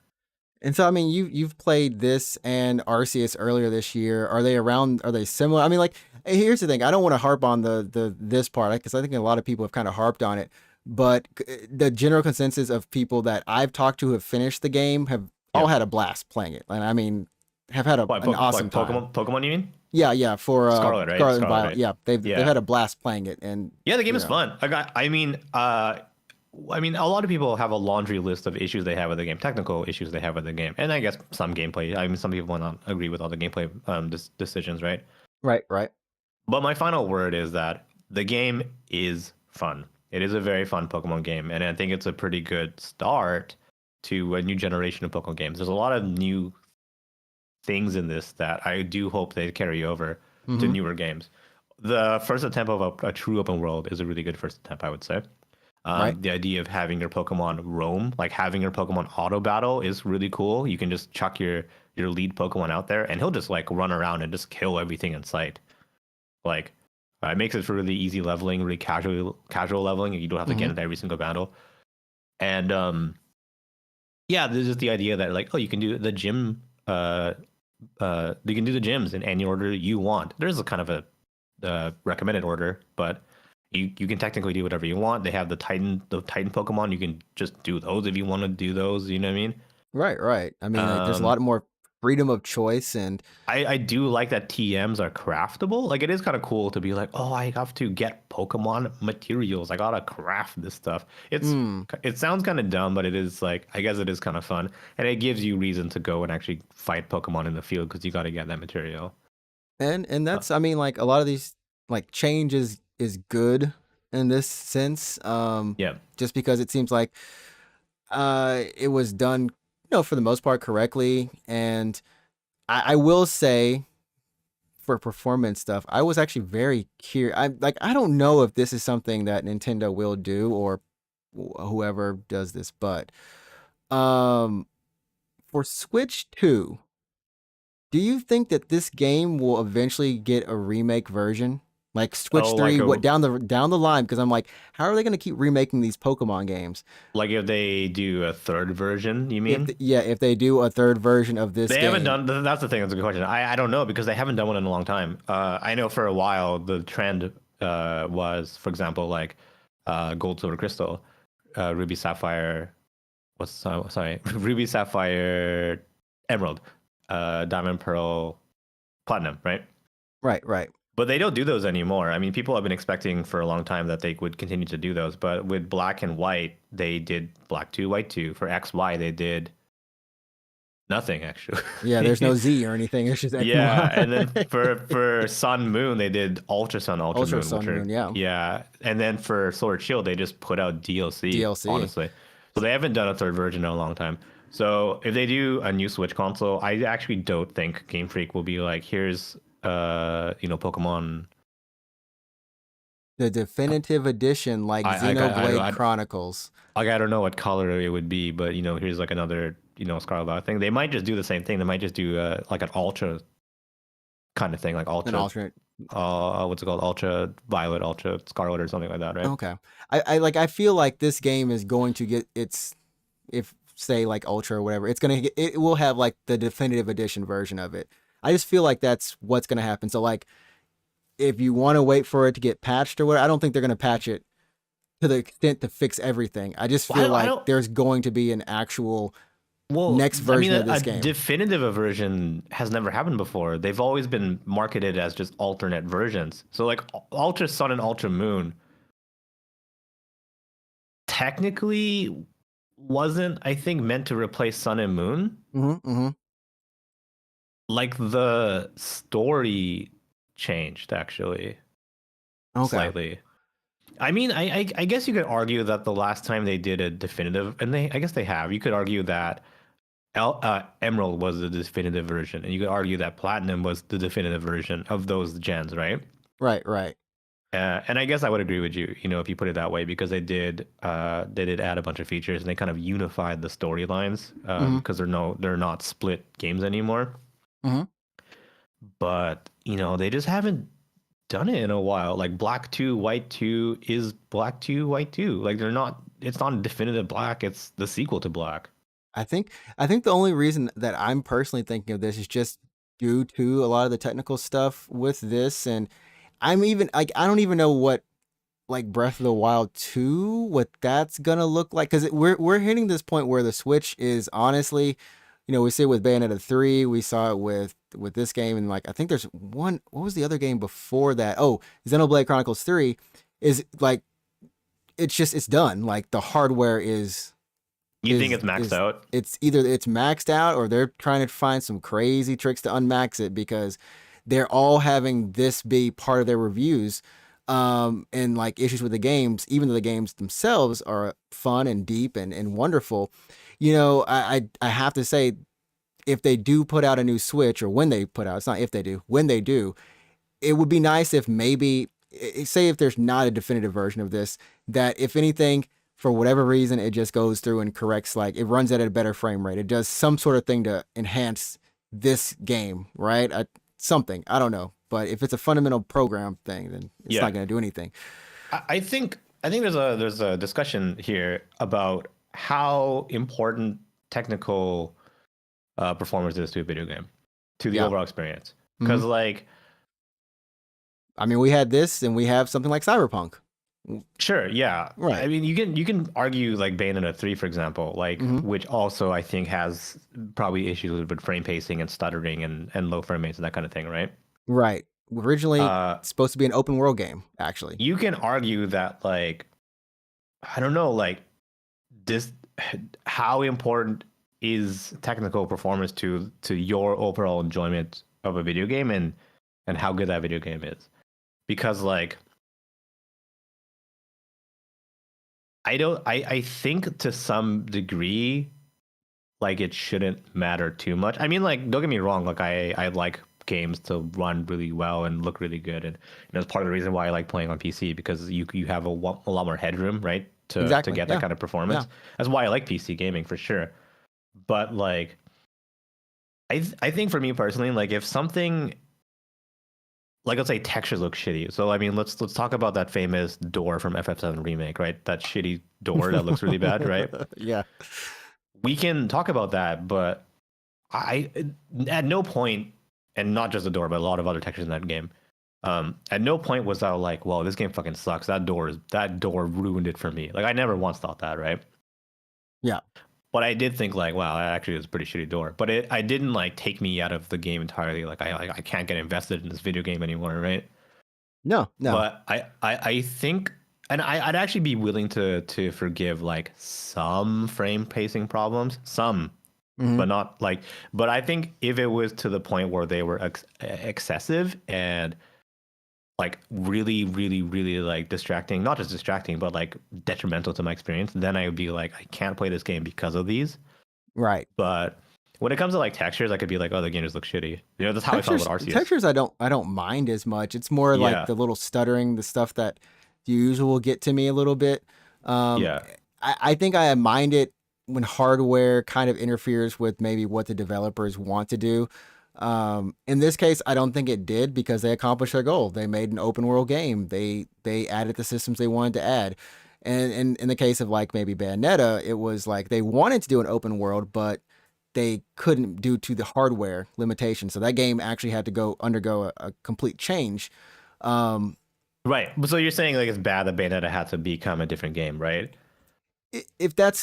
And so I mean you've played this and Arceus earlier this year. Are they similar? I mean, like, here's the thing. I don't want to harp on this part because I think a lot of people have kind of harped on it. But the general consensus of people that I've talked to who have finished the game have all had a blast playing it. And I mean, have had an awesome time. Pokemon, you mean? Yeah, for Scarlet, right? Scarlet and Violet. Right? Yeah, they've had a blast playing it, and the game is fun. I mean, a lot of people have a laundry list of issues they have with the game, technical issues they have with the game, and I guess some gameplay. I mean, some people will not agree with all the gameplay decisions, right? Right. But my final word is that the game is fun. It is a very fun Pokemon game, and I think it's a pretty good start to a new generation of Pokemon games. There's a lot of new things in this that I do hope they carry over to newer games. the first attempt of a true open world is a really good first attempt, I would say. Right. The idea of having your Pokemon roam, like having your Pokemon auto battle, is really cool. You can just chuck your lead Pokemon out there, and he'll just like run around and just kill everything in sight. Like, it makes it for really easy leveling, really casual leveling. You don't have to get into every single battle. And yeah, there's just the idea that like, oh, you can do the gym. You can do the gyms in any order you want. There's a kind of a recommended order, but you can technically do whatever you want. They have the Titan Pokemon. You can just do those if you want to do those. You know what I mean? Right. I mean, like, there's a lot more freedom of choice, and I do like that TMs are craftable. Like, it is kind of cool to be like, oh, I have to get Pokemon materials. I gotta craft this stuff. It sounds kind of dumb, but it is like, I guess it is kind of fun, and it gives you reason to go and actually fight Pokemon in the field because you got to get that material. And that's, I mean, like, a lot of these like change is good in this sense. Yeah. Just because it seems like it was done, for the most part correctly. And I will say, for performance stuff, I was actually very curious. I don't know if this is something that Nintendo will do, or whoever does this, but for Switch 2, do you think that this game will eventually get a remake version? Like Switch 3, like what down the line? Because I'm like, how are they going to keep remaking these Pokemon games? Like, if they do a third version, you mean? If they do a third version of this game. Haven't done. That's the thing. That's a good question. I don't know, because they haven't done one in a long time. I know for a while the trend was, for example, like Gold, Silver, Crystal, Ruby, Sapphire. Ruby, Sapphire, Emerald, Diamond, Pearl, Platinum, right? Right. But they don't do those anymore. I mean, people have been expecting for a long time that they would continue to do those. But with Black and White, they did Black 2, White 2. For XY, they did nothing, actually. Yeah, there's no Z or anything. It's just yeah, and then for Sun Moon, they did Ultra Sun, Ultra Moon. Sun Moon, yeah. Yeah, and then for Sword Shield, they just put out DLC. Honestly. So they haven't done a third version in a long time. So if they do a new Switch console, I actually don't think Game Freak will be like, here's Pokemon, the definitive edition, like Xenoblade Chronicles. Like, I don't know what color it would be, but here's like another Scarlet Violet thing. They might just do the same thing. They might just do like an Ultra kind of thing, like Ultra, an alternate. What's it called? Ultra Violet, Ultra Scarlet, or something like that, right? Okay. I feel like this game is going to get if say like Ultra or whatever, it will have like the definitive edition version of it. I just feel like that's what's going to happen. So like, if you want to wait for it to get patched or whatever, I don't think they're going to patch it to the extent to fix everything. I just feel like there's going to be an actual next version of this game. A definitive version has never happened before. They've always been marketed as just alternate versions. So like Ultra Sun and Ultra Moon technically wasn't, I think, meant to replace Sun and Moon. Like, the story changed, actually. Slightly. I mean, I guess you could argue that the last time they did a definitive, and I guess they have, you could argue that Emerald was the definitive version, and you could argue that Platinum was the definitive version of those gens, right? Right. And I guess I would agree with you, if you put it that way, because they did add a bunch of features, and they kind of unified the storylines, because they're not split games anymore. But they just haven't done it in a while. Like, Black 2, White 2 is Black 2, White 2. Like, it's not a definitive Black, it's the sequel to Black. I think the only reason that I'm personally thinking of this is just due to a lot of the technical stuff with this, and I'm even like, I don't even know what like Breath of the Wild 2, what that's gonna look like, because we're hitting this point where the Switch is honestly, we see it with Bayonetta 3, we saw it with this game, and like I think there's one. What was the other game before that? Oh, Xenoblade Chronicles 3 is like, it's done. Like, the hardware is. You think it's maxed out? It's either it's maxed out, or they're trying to find some crazy tricks to unmax it, because they're all having this be part of their reviews, and like issues with the games, even though the games themselves are fun and deep and wonderful. I have to say, if they do put out a new Switch, or when they put out, it's not if they do, when they do, it would be nice if maybe, say if there's not a definitive version of this, that if anything, for whatever reason, it just goes through and corrects, like it runs at a better frame rate. It does some sort of thing to enhance this game, right? Something, I don't know. But if it's a fundamental program thing, then it's not going to do anything. I think there's a discussion here about how important technical performance is to a video game, to the overall experience. Because like, I mean, we had this, and we have something like Cyberpunk. Sure, yeah, right. I mean, you can argue like Bayonetta 3, for example, like which also I think has probably issues with frame pacing and stuttering and low frame rates and that kind of thing, right? Right. Originally supposed to be an open world game, actually. You can argue that, like, I don't know, like this, how important is technical performance to your overall enjoyment of a video game and how good that video game is? Because like, I think to some degree, like it shouldn't matter too much. I mean, like, don't get me wrong, like I like games to run really well and look really good, and it's part of the reason why I like playing on PC, because you have a lot more headroom, right, to get that kind of performance. That's why I like PC gaming for sure. But like, I think for me personally, like if something, like let's say textures look shitty, so I mean let's talk about that famous door from FF7 remake, right? That shitty door that looks really bad, right? Yeah, we can talk about that, but I at no point, and not just the door, but a lot of other textures in that game, at no point was I like, well, this game fucking sucks. That door ruined it for me. Like I never once thought that, right? Yeah. But I did think like, wow, that actually is a pretty shitty door. But I didn't like take me out of the game entirely. Like I can't get invested in this video game anymore, right? No. But I think, and I'd actually be willing to forgive like some frame pacing problems, but not like. But I think if it was to the point where they were excessive and like really, really, really like distracting, not just distracting, but like detrimental to my experience, then I would be like, I can't play this game because of these. Right. But when it comes to like textures, I could be like, oh, the game just looks shitty. That's how textures, I felt with Arceus. Textures, I don't mind as much. It's more like the little stuttering, the stuff that the usual will get to me a little bit. I think I mind it when hardware kind of interferes with maybe what the developers want to do. In this case, I don't think it did, because they accomplished their goal. They made an open world game. They added the systems they wanted to add. And in the case of like maybe Bayonetta, it was like they wanted to do an open world, but they couldn't due to the hardware limitations. So that game actually had to undergo a complete change. Right. So you're saying like it's bad that Bayonetta had to become a different game, right? If that's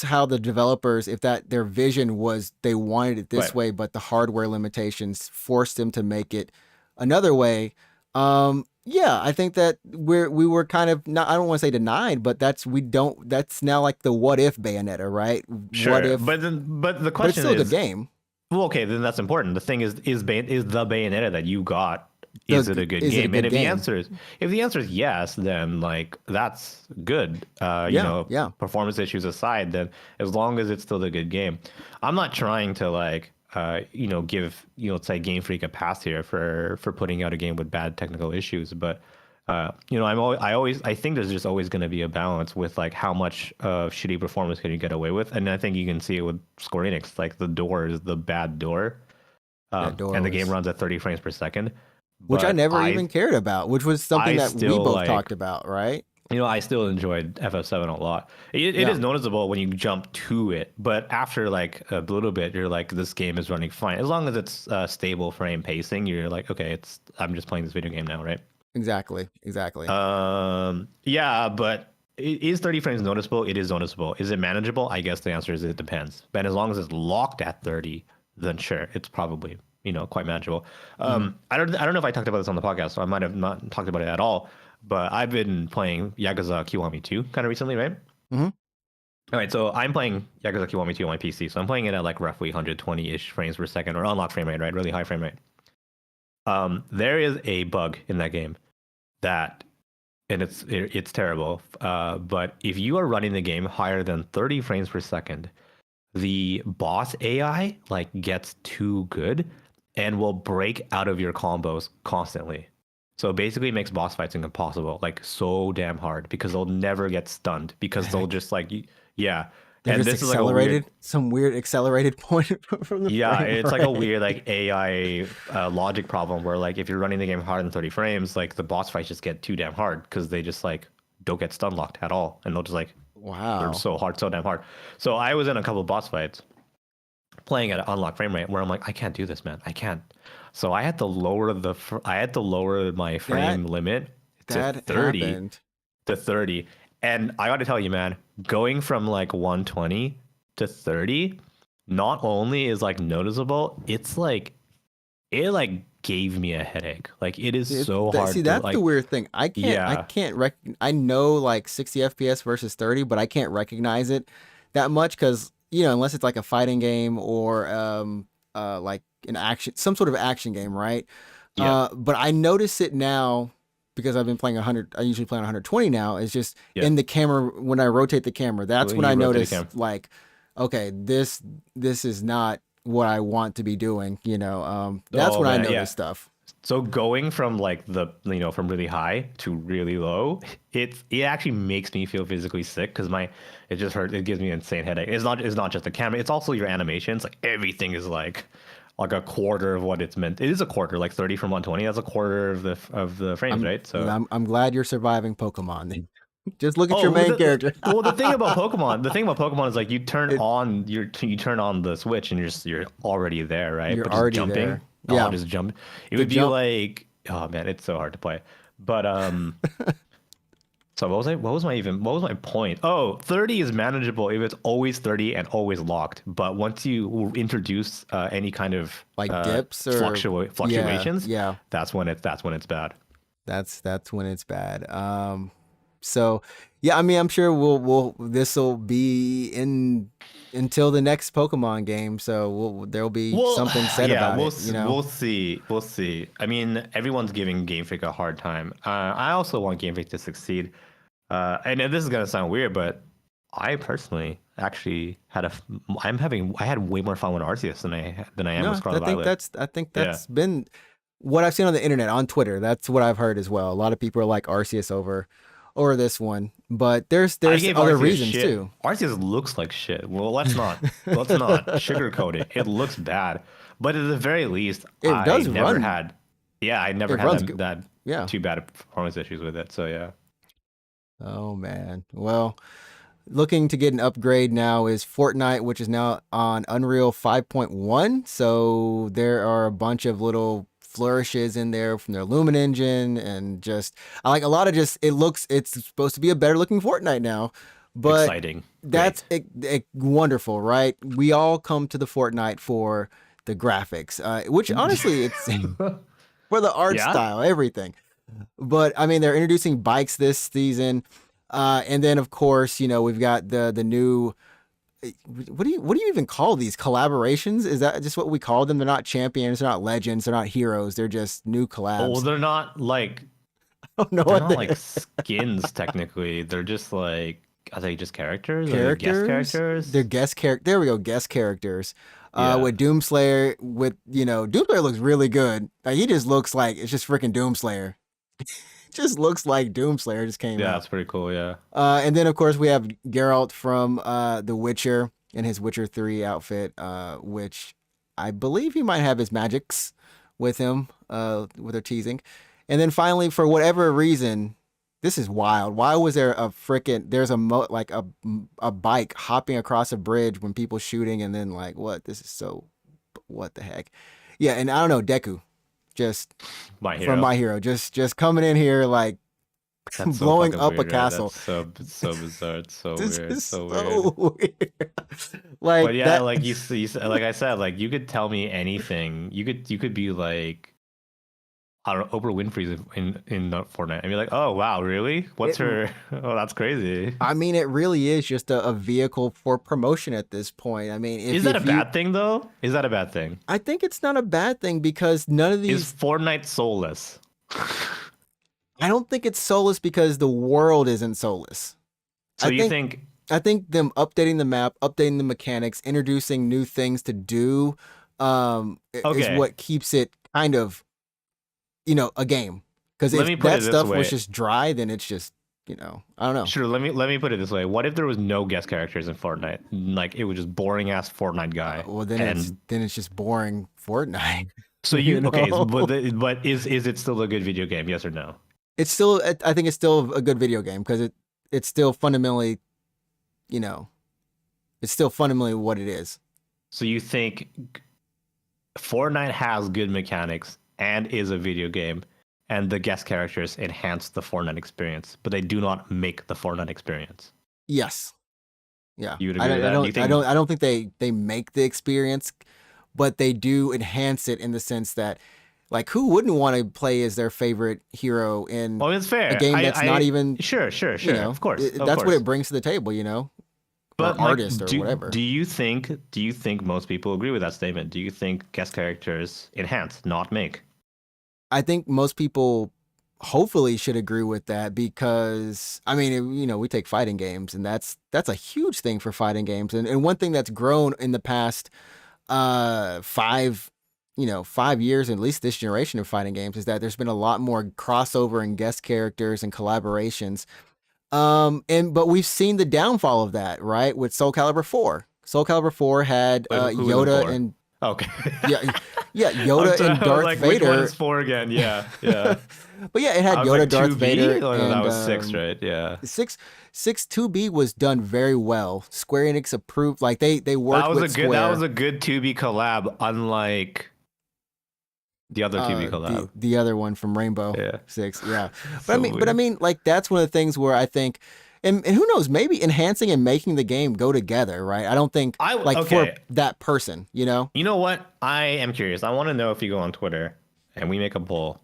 how the developers, if that their vision was they wanted it this way, but the hardware limitations forced them to make it another way. I think that we were kind of not, I don't want to say denied, but that's now like the what if Bayonetta, right? Sure. What if, but the question it's still a good game. Well, okay, then that's important. The thing is the Bayonetta that you got, is it a good game? And if the answer is yes, then like that's good. Performance issues aside, then as long as it's still a good game, I'm not trying to like give say Game Freak a pass here for putting out a game with bad technical issues, but I think there's just always going to be a balance with like how much shitty performance can you get away with, and I think you can see it with Square Enix. Like the door is the bad door, and the game runs at 30 frames per second. Which I never even cared about, which was something that we both talked about, right? I still enjoyed FF7 a lot. It is noticeable when you jump to it, but after like a little bit, you're like, this game is running fine. As long as it's stable frame pacing, you're like, okay, I'm just playing this video game now, right? Exactly. But is 30 frames noticeable? It is noticeable. Is it manageable? I guess the answer is it depends. But as long as it's locked at 30, then sure, it's probably quite manageable. I don't know if I talked about this on the podcast, so I might have not talked about it at all. But I've been playing Yakuza Kiwami 2 kind of recently, right? All right, so I'm playing Yakuza Kiwami 2 on my PC, so I'm playing it at like roughly 120-ish frames per second, or unlocked frame rate, right? Really high frame rate. There is a bug in that game and it's terrible. But if you are running the game higher than 30 frames per second, the boss AI like gets too good, and will break out of your combos constantly. So basically it makes boss fights impossible, like so damn hard, because they'll never get stunned, because they'll just like, yeah. They're and just this accelerated, is like some weird accelerated point from the frame it's rate. like a weird like AI logic problem where like if you're running the game harder than 30 frames, like the boss fights just get too damn hard because they just like don't get stun locked at all, and they'll just like, wow, they're so hard, so damn hard. So I was in a couple of boss fights playing at an unlocked frame rate where I'm like, I can't do this, man. I can't. So I had to lower my frame limit to 30 happened. to 30. And I got to tell you, man, going from like 120 to 30 not only is like noticeable, it's like it like gave me a headache. Like it is so hard. See, that's the weird thing. I can't I know like 60 FPS versus 30, but I can't recognize it that much because, you know, unless it's like a fighting game or like an action, some sort of action game, right? Yeah. But I notice it now because I've been playing 100. I usually play on 120 now. It's just in the camera when I rotate the camera. That's when I notice like, okay, this is not what I want to be doing. You know, that's when I notice stuff. So going from like from really high to really low, it actually makes me feel physically sick because it just hurts. It gives me an insane headache. It's not just the camera. It's also your animations. Like everything is like a quarter of what it's meant. It is a quarter, like 30 from 120. That's a quarter of the frames, right? So I'm glad you're surviving Pokemon. Just look at your main character. Well, the thing about Pokemon is like you turn on the switch and you're already there, right? You're already jumping. There. Yeah, just jump. It would be like, oh man, it's so hard to play. But so what was my point? Oh, 30 is manageable if it's always 30 and always locked. But once you introduce any kind of like dips or fluctuations, that's when it's bad. That's when it's bad. So yeah, I mean, I'm sure this will be in until the next Pokemon game. So there'll be something said about it. You know? We'll see. I mean, everyone's giving Game Freak a hard time. I also want Game Freak to succeed. And this is gonna sound weird, but I personally actually I had way more fun with Arceus than I am with Scarlet Violet. I think that's been what I've seen on the internet, on Twitter. That's what I've heard as well. A lot of people are like Arceus over this one, but there's other reasons too. Arceus looks like shit. Well, let's not sugarcoat it. It looks bad, but at the very least, I never had too bad performance issues with it. So yeah. Oh man. Well, looking to get an upgrade now is Fortnite, which is now on Unreal 5.1. So there are a bunch of little flourishes in there from their Lumen engine, and just I like a lot of it's supposed to be a better looking Fortnite now, but exciting. That's wonderful, right? We all come to the Fortnite for the graphics, which honestly it's for the art style, everything. But I mean, they're introducing bikes this season, and then of course, you know, we've got the new. What do you even call these collaborations? Is that just what we call them? They're not champions, they're not legends, they're not heroes. They're just new collabs. Oh, they're not like. I don't know they're not like skins technically. They're just like, are they just characters? Or guest characters? They're guest characters. There we go, guest characters. With DoomSlayer, DoomSlayer looks really good. Like, he just looks like it's just freaking DoomSlayer. Just looks like DoomSlayer just came out. Yeah, that's pretty cool, yeah. And then, of course, we have Geralt from The Witcher in his Witcher 3 outfit, which I believe he might have his magics with him, what they're teasing. And then finally, for whatever reason, this is wild. Why was there there's a bike hopping across a bridge when people shooting, and then like, what? This is so, what the heck? Yeah, and I don't know, Deku. Just from My Hero, just coming in here like that's blowing up a castle. That's so bizarre. It's so this weird. Is so weird. Like, but yeah, like you like I said, like you could tell me anything. You could be like, I don't know, Oprah Winfrey's in Fortnite, and be like, oh wow, really? What's her? Oh, that's crazy. I mean, it really is just a vehicle for promotion at this point. I mean, is that a bad thing though? Is that a bad thing? I think it's not a bad thing because none of these. Is Fortnite soulless? I don't think it's soulless because the world isn't soulless. So you think? I think them updating the map, updating the mechanics, introducing new things to do is what keeps it kind of, a game. Because if that stuff was just dry, then it's just, I don't know. Sure, let me put it this way. What if there was no guest characters in Fortnite? Like it was just boring ass Fortnite guy. Well, then it's just boring Fortnite. So okay, but is it still a good video game? Yes or no? It's still, I think it's still a good video game because it's still fundamentally, it's still fundamentally what it is. So you think Fortnite has good mechanics and is a video game, and the guest characters enhance the Fortnite experience, but they do not make the Fortnite experience? Yes. Yeah. You would agree with that? I don't think they make the experience, but they do enhance it in the sense that, like, who wouldn't want to play as their favorite hero in it's fair. a game that's not even... Sure. Of course. That's what it brings to the table, But or artist or whatever. Do you think most people agree with that statement? Do you think guest characters enhance, not make? I think most people hopefully should agree with that because, I mean, we take fighting games, and that's a huge thing for fighting games. And one thing that's grown in the past 5 years, at least this generation of fighting games, is that there's been a lot more crossover and guest characters and collaborations. But we've seen the downfall of that, right? With Soul Calibur 4. Soul Calibur 4 had Yoda and... Okay. Yeah, Yoda and Darth Vader. Which one is 4 again? Yeah. But yeah, it had Yoda, Darth Vader. And, that was 6, right? Yeah. 6 2B was done very well. Square Enix approved. Like they worked with Square. That was a good 2B collab, unlike the other 2B collab. The other one from Rainbow Six. Yeah. But I mean, like that's one of the things where I think, and who knows, maybe enhancing and making the game go together, right? I don't think for that person, You know what? I am curious. I want to know if you go on Twitter and we make a poll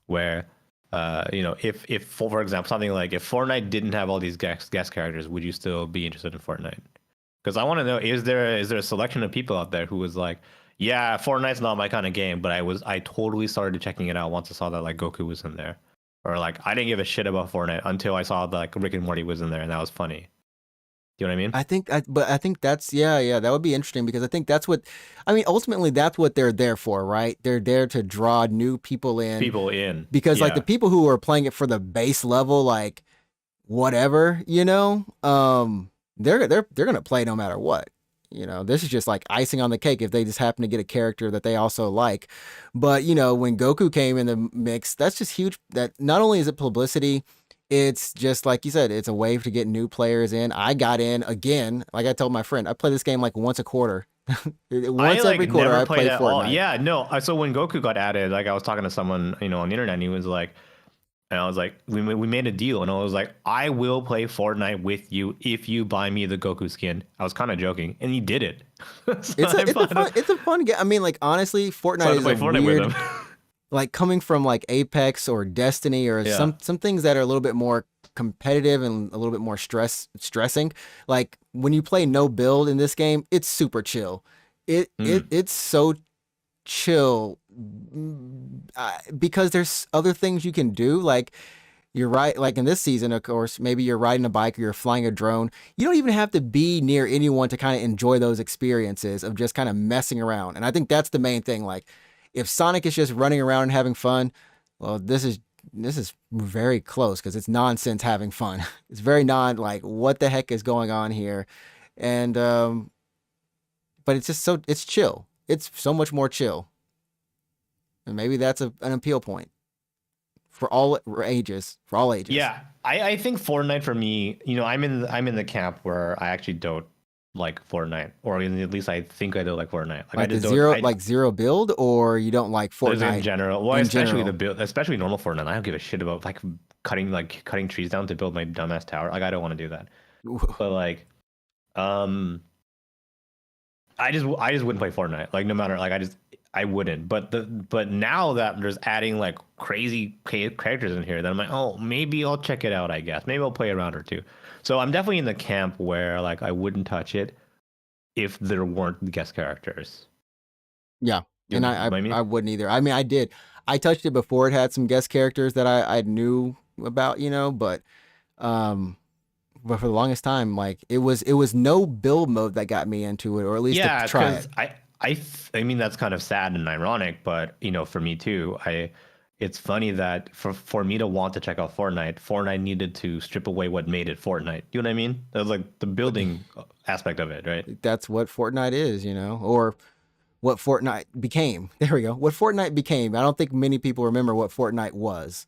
where, if for example, something like if Fortnite didn't have all these guest characters, would you still be interested in Fortnite? Because I want to know, is there a selection of people out there who was like, yeah, Fortnite's not my kind of game, but I totally started checking it out once I saw that like Goku was in there. Or like I didn't give a shit about Fortnite until I saw like Rick and Morty was in there and that was funny. You know what I mean? I think that's that would be interesting because I think that's what, ultimately that's what they're there for, right? They're there to draw new people in. Because like the people who are playing it for the base level, like whatever, they're gonna play no matter what. This is just like icing on the cake if they just happen to get a character that they also like. But, when Goku came in the mix, that's just huge. That not only is it publicity, it's just like you said, it's a way to get new players in. I got in again. Like I told my friend, I play this game like once a quarter. Every quarter I play Fortnite. Yeah, no. So when Goku got added, like I was talking to someone, on the internet, and he was like, and I was like, we made a deal, and I was like, I will play Fortnite with you if you buy me the Goku skin. I was kind of joking, and he did it. It's a fun game. I mean, like honestly, Fortnite is a weird, like coming from like Apex or Destiny or some things that are a little bit more competitive and a little bit more stressing. Like when you play no build in this game, it's super chill. It's so chill. Because there's other things you can do, like you're right, like in this season, of course, maybe you're riding a bike or you're flying a drone. You don't even have to be near anyone to kind of enjoy those experiences of just kind of messing around. And I think that's the main thing. Like if Sonic is just running around and having fun, well, this is very close because it's nonsense having fun. It's very like what the heck is going on here? And but it's just it's chill. It's so much more chill. And maybe that's an appeal point for all ages. Yeah, I think Fortnite for me, I'm in the camp where I actually don't like Fortnite, or at least I think I don't like Fortnite. Like I just zero build, or you don't like Fortnite in general. Well, especially the build, especially normal Fortnite. I don't give a shit about like cutting trees down to build my dumbass tower. Like I don't want to do that. But like, I just wouldn't play Fortnite. Like no matter I wouldn't. But now that there's adding like crazy characters in here, then I'm like, oh, maybe I'll check it out. I guess maybe I'll play a round or two. So I'm definitely in the camp where like I wouldn't touch it if there weren't guest characters. Yeah, and I wouldn't either. I mean, I did. I touched it before it had some guest characters that I knew about, but for the longest time, like it was no build mode that got me into it, or at least to try it. I mean, that's kind of sad and ironic, but for me too, it's funny that for me to want to check out Fortnite needed to strip away what made it Fortnite. You know what I mean? That was like the building aspect of it, right? That's what Fortnite is, or what Fortnite became. There we go. What Fortnite became. I don't think many people remember what Fortnite was.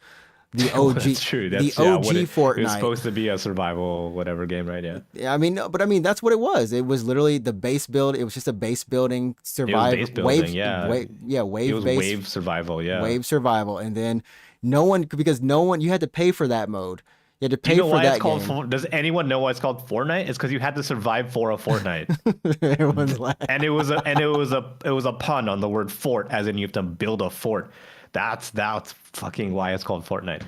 The OG. That's true. The OG Fortnite. It was supposed to be a survival whatever game, right? Yeah. Yeah, I mean, that's what it was. It was literally the base build. It was just a base building survival. Base building, wave. It was wave survival, yeah. Wave survival, and then because no one, you had to pay for that mode. You had to pay for that game. Does anyone know why it's called Fortnite? It's because you had to survive for a fortnight. Everyone's laughing. And it was a pun on the word fort, as in you have to build a fort. That's fucking why it's called Fortnite.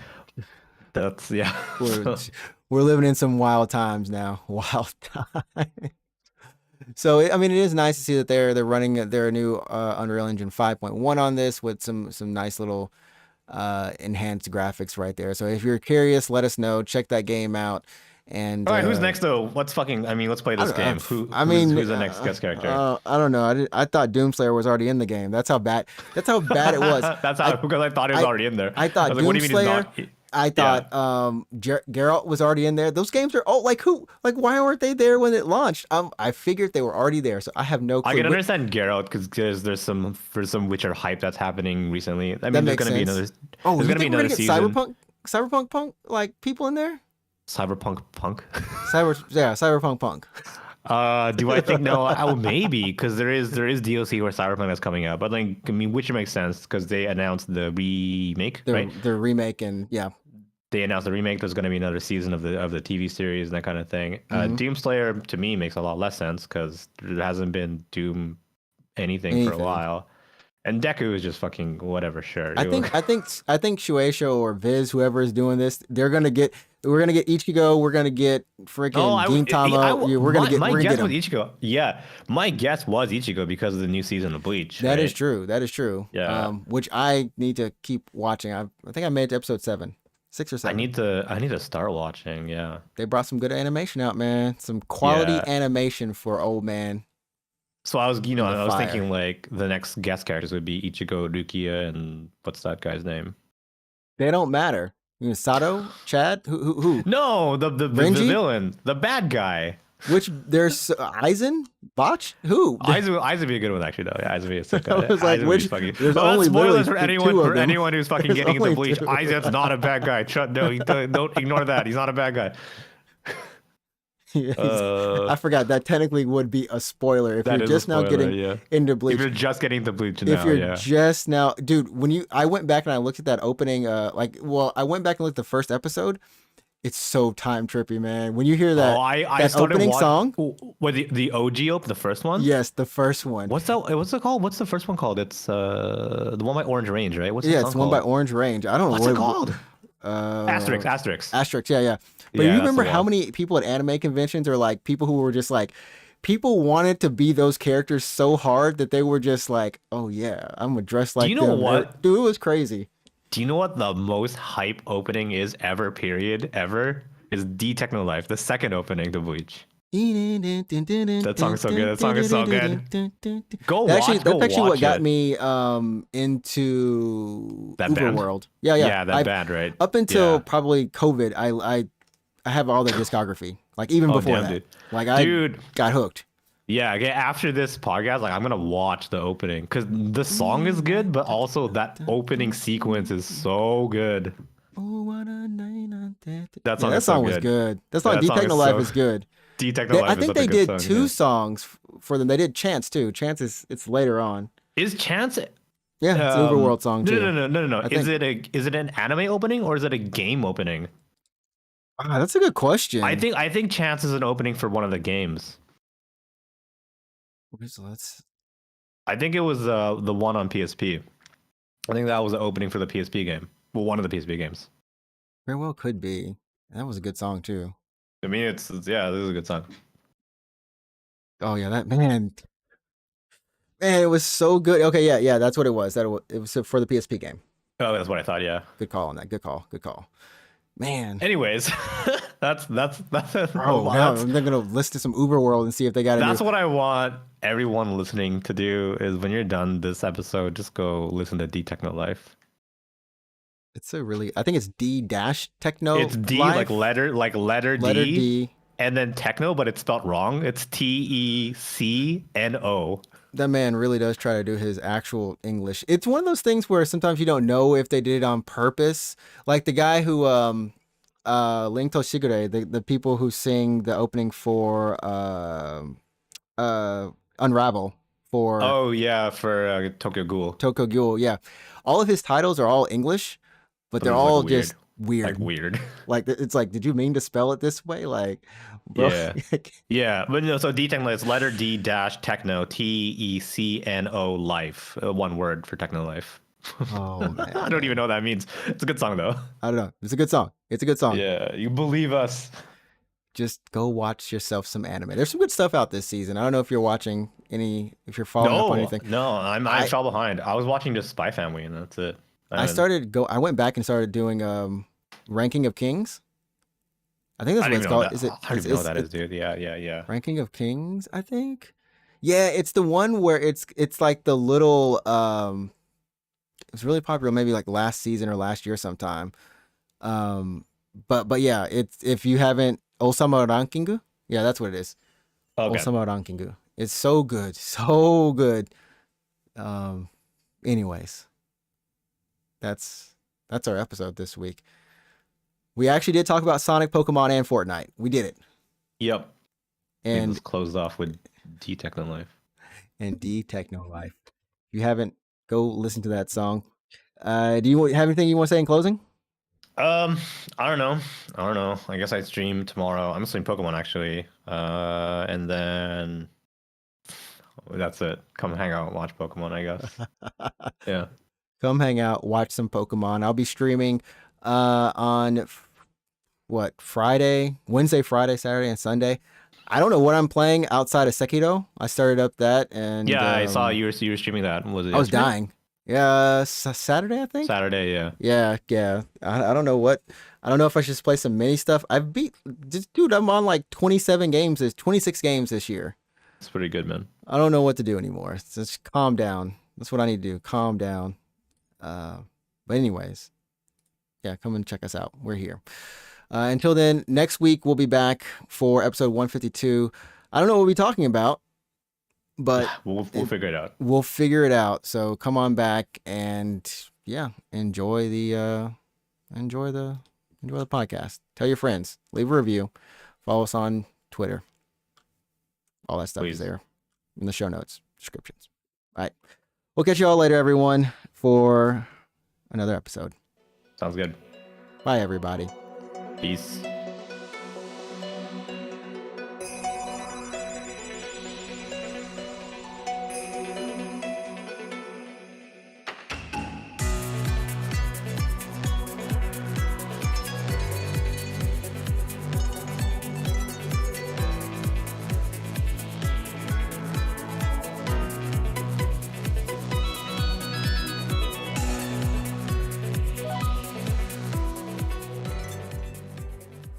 That's We're living in some wild times now. Wild times. So I mean, it is nice to see that they're running their new Unreal Engine 5.1 on this with some nice little enhanced graphics right there. So if you're curious, let us know. Check that game out. And all right, who's next though? Let's play this game. Who's the next guest character? I don't know. I thought DoomSlayer was already in the game. That's how bad it was. Because I thought it was already in there. I thought DoomSlayer. I thought Geralt was already in there. Those games are why weren't they there when it launched? I figured they were already there, so I have no clue. I can understand Geralt because there's some Witcher hype that's happening recently. I mean, there's going to be another. Oh, there's going to be another season. Cyberpunk punk, like people in there. Cyberpunk punk. Cyberpunk punk. Do I think no? Maybe because there is DLC where Cyberpunk that's coming out, but Witcher makes sense because they announced the remake, right? The remake and they announced the remake. There's going to be another season of the TV series and that kind of thing. DoomSlayer to me makes a lot less sense because there hasn't been Doom anything for a while. And Deku is just fucking whatever. Sure. I think Shueisha or Viz, whoever is doing this, we're gonna get Ichigo. We're gonna get freaking Gintama. We're gonna get. My guess was Ichigo. Yeah, my guess was Ichigo because of the new season of Bleach. That is true. Yeah. Which I need to keep watching. I think I made it to episode 7, 6 or 7. I need to start watching. Yeah. They brought some good animation out, man. Some quality animation for old man. So I was thinking like the next guest characters would be Ichigo, Rukia, and what's that guy's name? They don't matter. Sato, Chad, who? No, the villain, the bad guy. Which there's Aizen, Botch, who? Aizen would be a good one actually though. Yeah, Aizen would be a sick guy. I was like, there's only spoilers for anyone who's fucking getting into Bleach. Aizen's not a bad guy. No, don't ignore that. He's not a bad guy. I forgot that technically would be a spoiler if you're just now getting into Bleach. If you're just getting to Bleach now, if you're just now, dude. I went back and I looked at that opening. I went back and looked at the first episode. It's so time trippy, man. When you hear that, that opening song, what the OG the first one? Yes, the first one. What's it called? What's the first one called? It's the one by Orange Range, right? It's the one by Orange Range. I don't know what's it called. Asterisk. Yeah. But you remember how many people at anime conventions are like people who were just like, people wanted to be those characters so hard that they were just like, oh yeah, I'm gonna dress like them. Do you know what? Dude, it was crazy. Do you know what the most hype opening is ever? Is D Techno Life, the second opening to Bleach. That song's so good. That song is so good. That's actually what got me into that Uber World. Yeah, that band, right? Up until probably COVID, I have all the discography. Like even before that, dude. Like I got hooked. Yeah, after this podcast, like I'm gonna watch the opening because the song is good, but also that opening sequence is so good. That song was good. That song, D Techno Life, is good. I think they did two songs for them. They did Chance too. Chance it's later on. Is Chance? Yeah, it's an Overworld song too. No. Is it an anime opening or is it a game opening? That's a good question. I think Chance is an opening for one of the games. I think it was the one on PSP. I think that was the opening for the PSP game. Well, one of the PSP games. Very well could be. That was a good song too. I mean, this is a good song. Oh yeah, that man, it was so good. Okay, yeah, that's what it was. It was for the PSP game. Oh, that's what I thought. Yeah. Good call on that. Good call. Man. Anyways, that's now I'm gonna list to some Uber World and see if they got. That's what I want. everyone listening to do is when you're done this episode, just go listen to D Techno Life. It's a really, I think it's D-Techno. It's D Life? letter D. And then techno, but it's spelled wrong. It's TECNO. That man really does try to do his actual English. It's one of those things where sometimes you don't know if they did it on purpose. Like the guy who Link to Shigure, the people who sing the opening for Unravel for for Tokyo Ghoul, yeah. All of his titles are all English, but they're all just weird. Like weird. Like it's like, did you mean to spell it this way? Like, bro. Yeah. But no, so D Techno is letter D dash techno, TECNO life. One word for Techno Life. Oh man. I don't even know what that means. It's a good song though. I don't know. It's a good song. Yeah, you believe us. Just go watch yourself some anime. There's some good stuff out this season. I don't know if you're watching if you're following up on anything. No, I fell behind. I was watching just Spy Family and that's it. I went back and started doing Ranking of Kings. I think that's what it's called. I don't even know what that is, dude. Yeah. Ranking of Kings, I think. Yeah, it's the one where it's like the little it's really popular maybe like last season or last year sometime. But yeah, it's, if you haven't, Osama Rankingu? Yeah, that's what it is. Okay. Osama Rankingu. It's so good. So good. Anyways. That's our episode this week. We actually did talk about Sonic, Pokemon, and Fortnite. We did it. Yep. And it was closed off with D Techno Life. And D Techno Life. If you haven't, go listen to that song. Do you have anything you want to say in closing? I don't know. I guess I stream tomorrow. I'm streaming Pokemon actually. And then that's it. Come hang out and watch Pokemon, I guess. Yeah. Come hang out, watch some Pokemon. I'll be streaming on Wednesday, Friday, Saturday, and Sunday. I don't know what I'm playing outside of Sekiro. I started up that, and I saw you were streaming that. Was it? I was dying. Yeah, Saturday, I think. Saturday, yeah. Yeah. I don't know what. I don't know if I should just play some mini stuff. Dude, I'm on like 26 games this year. It's pretty good, man. I don't know what to do anymore. Just calm down. That's what I need to do. Calm down. But anyways, yeah, come and check us out. We're here. Until then, next week we'll be back for episode 152. I don't know what we'll be talking about, but we'll figure it out. We'll figure it out. So come on back and enjoy the podcast. Tell your friends. Leave a review. Follow us on Twitter. All that stuff is there in the show notes, descriptions. All right. We'll catch you all later, everyone, for another episode. Sounds good. Bye, everybody. Peace.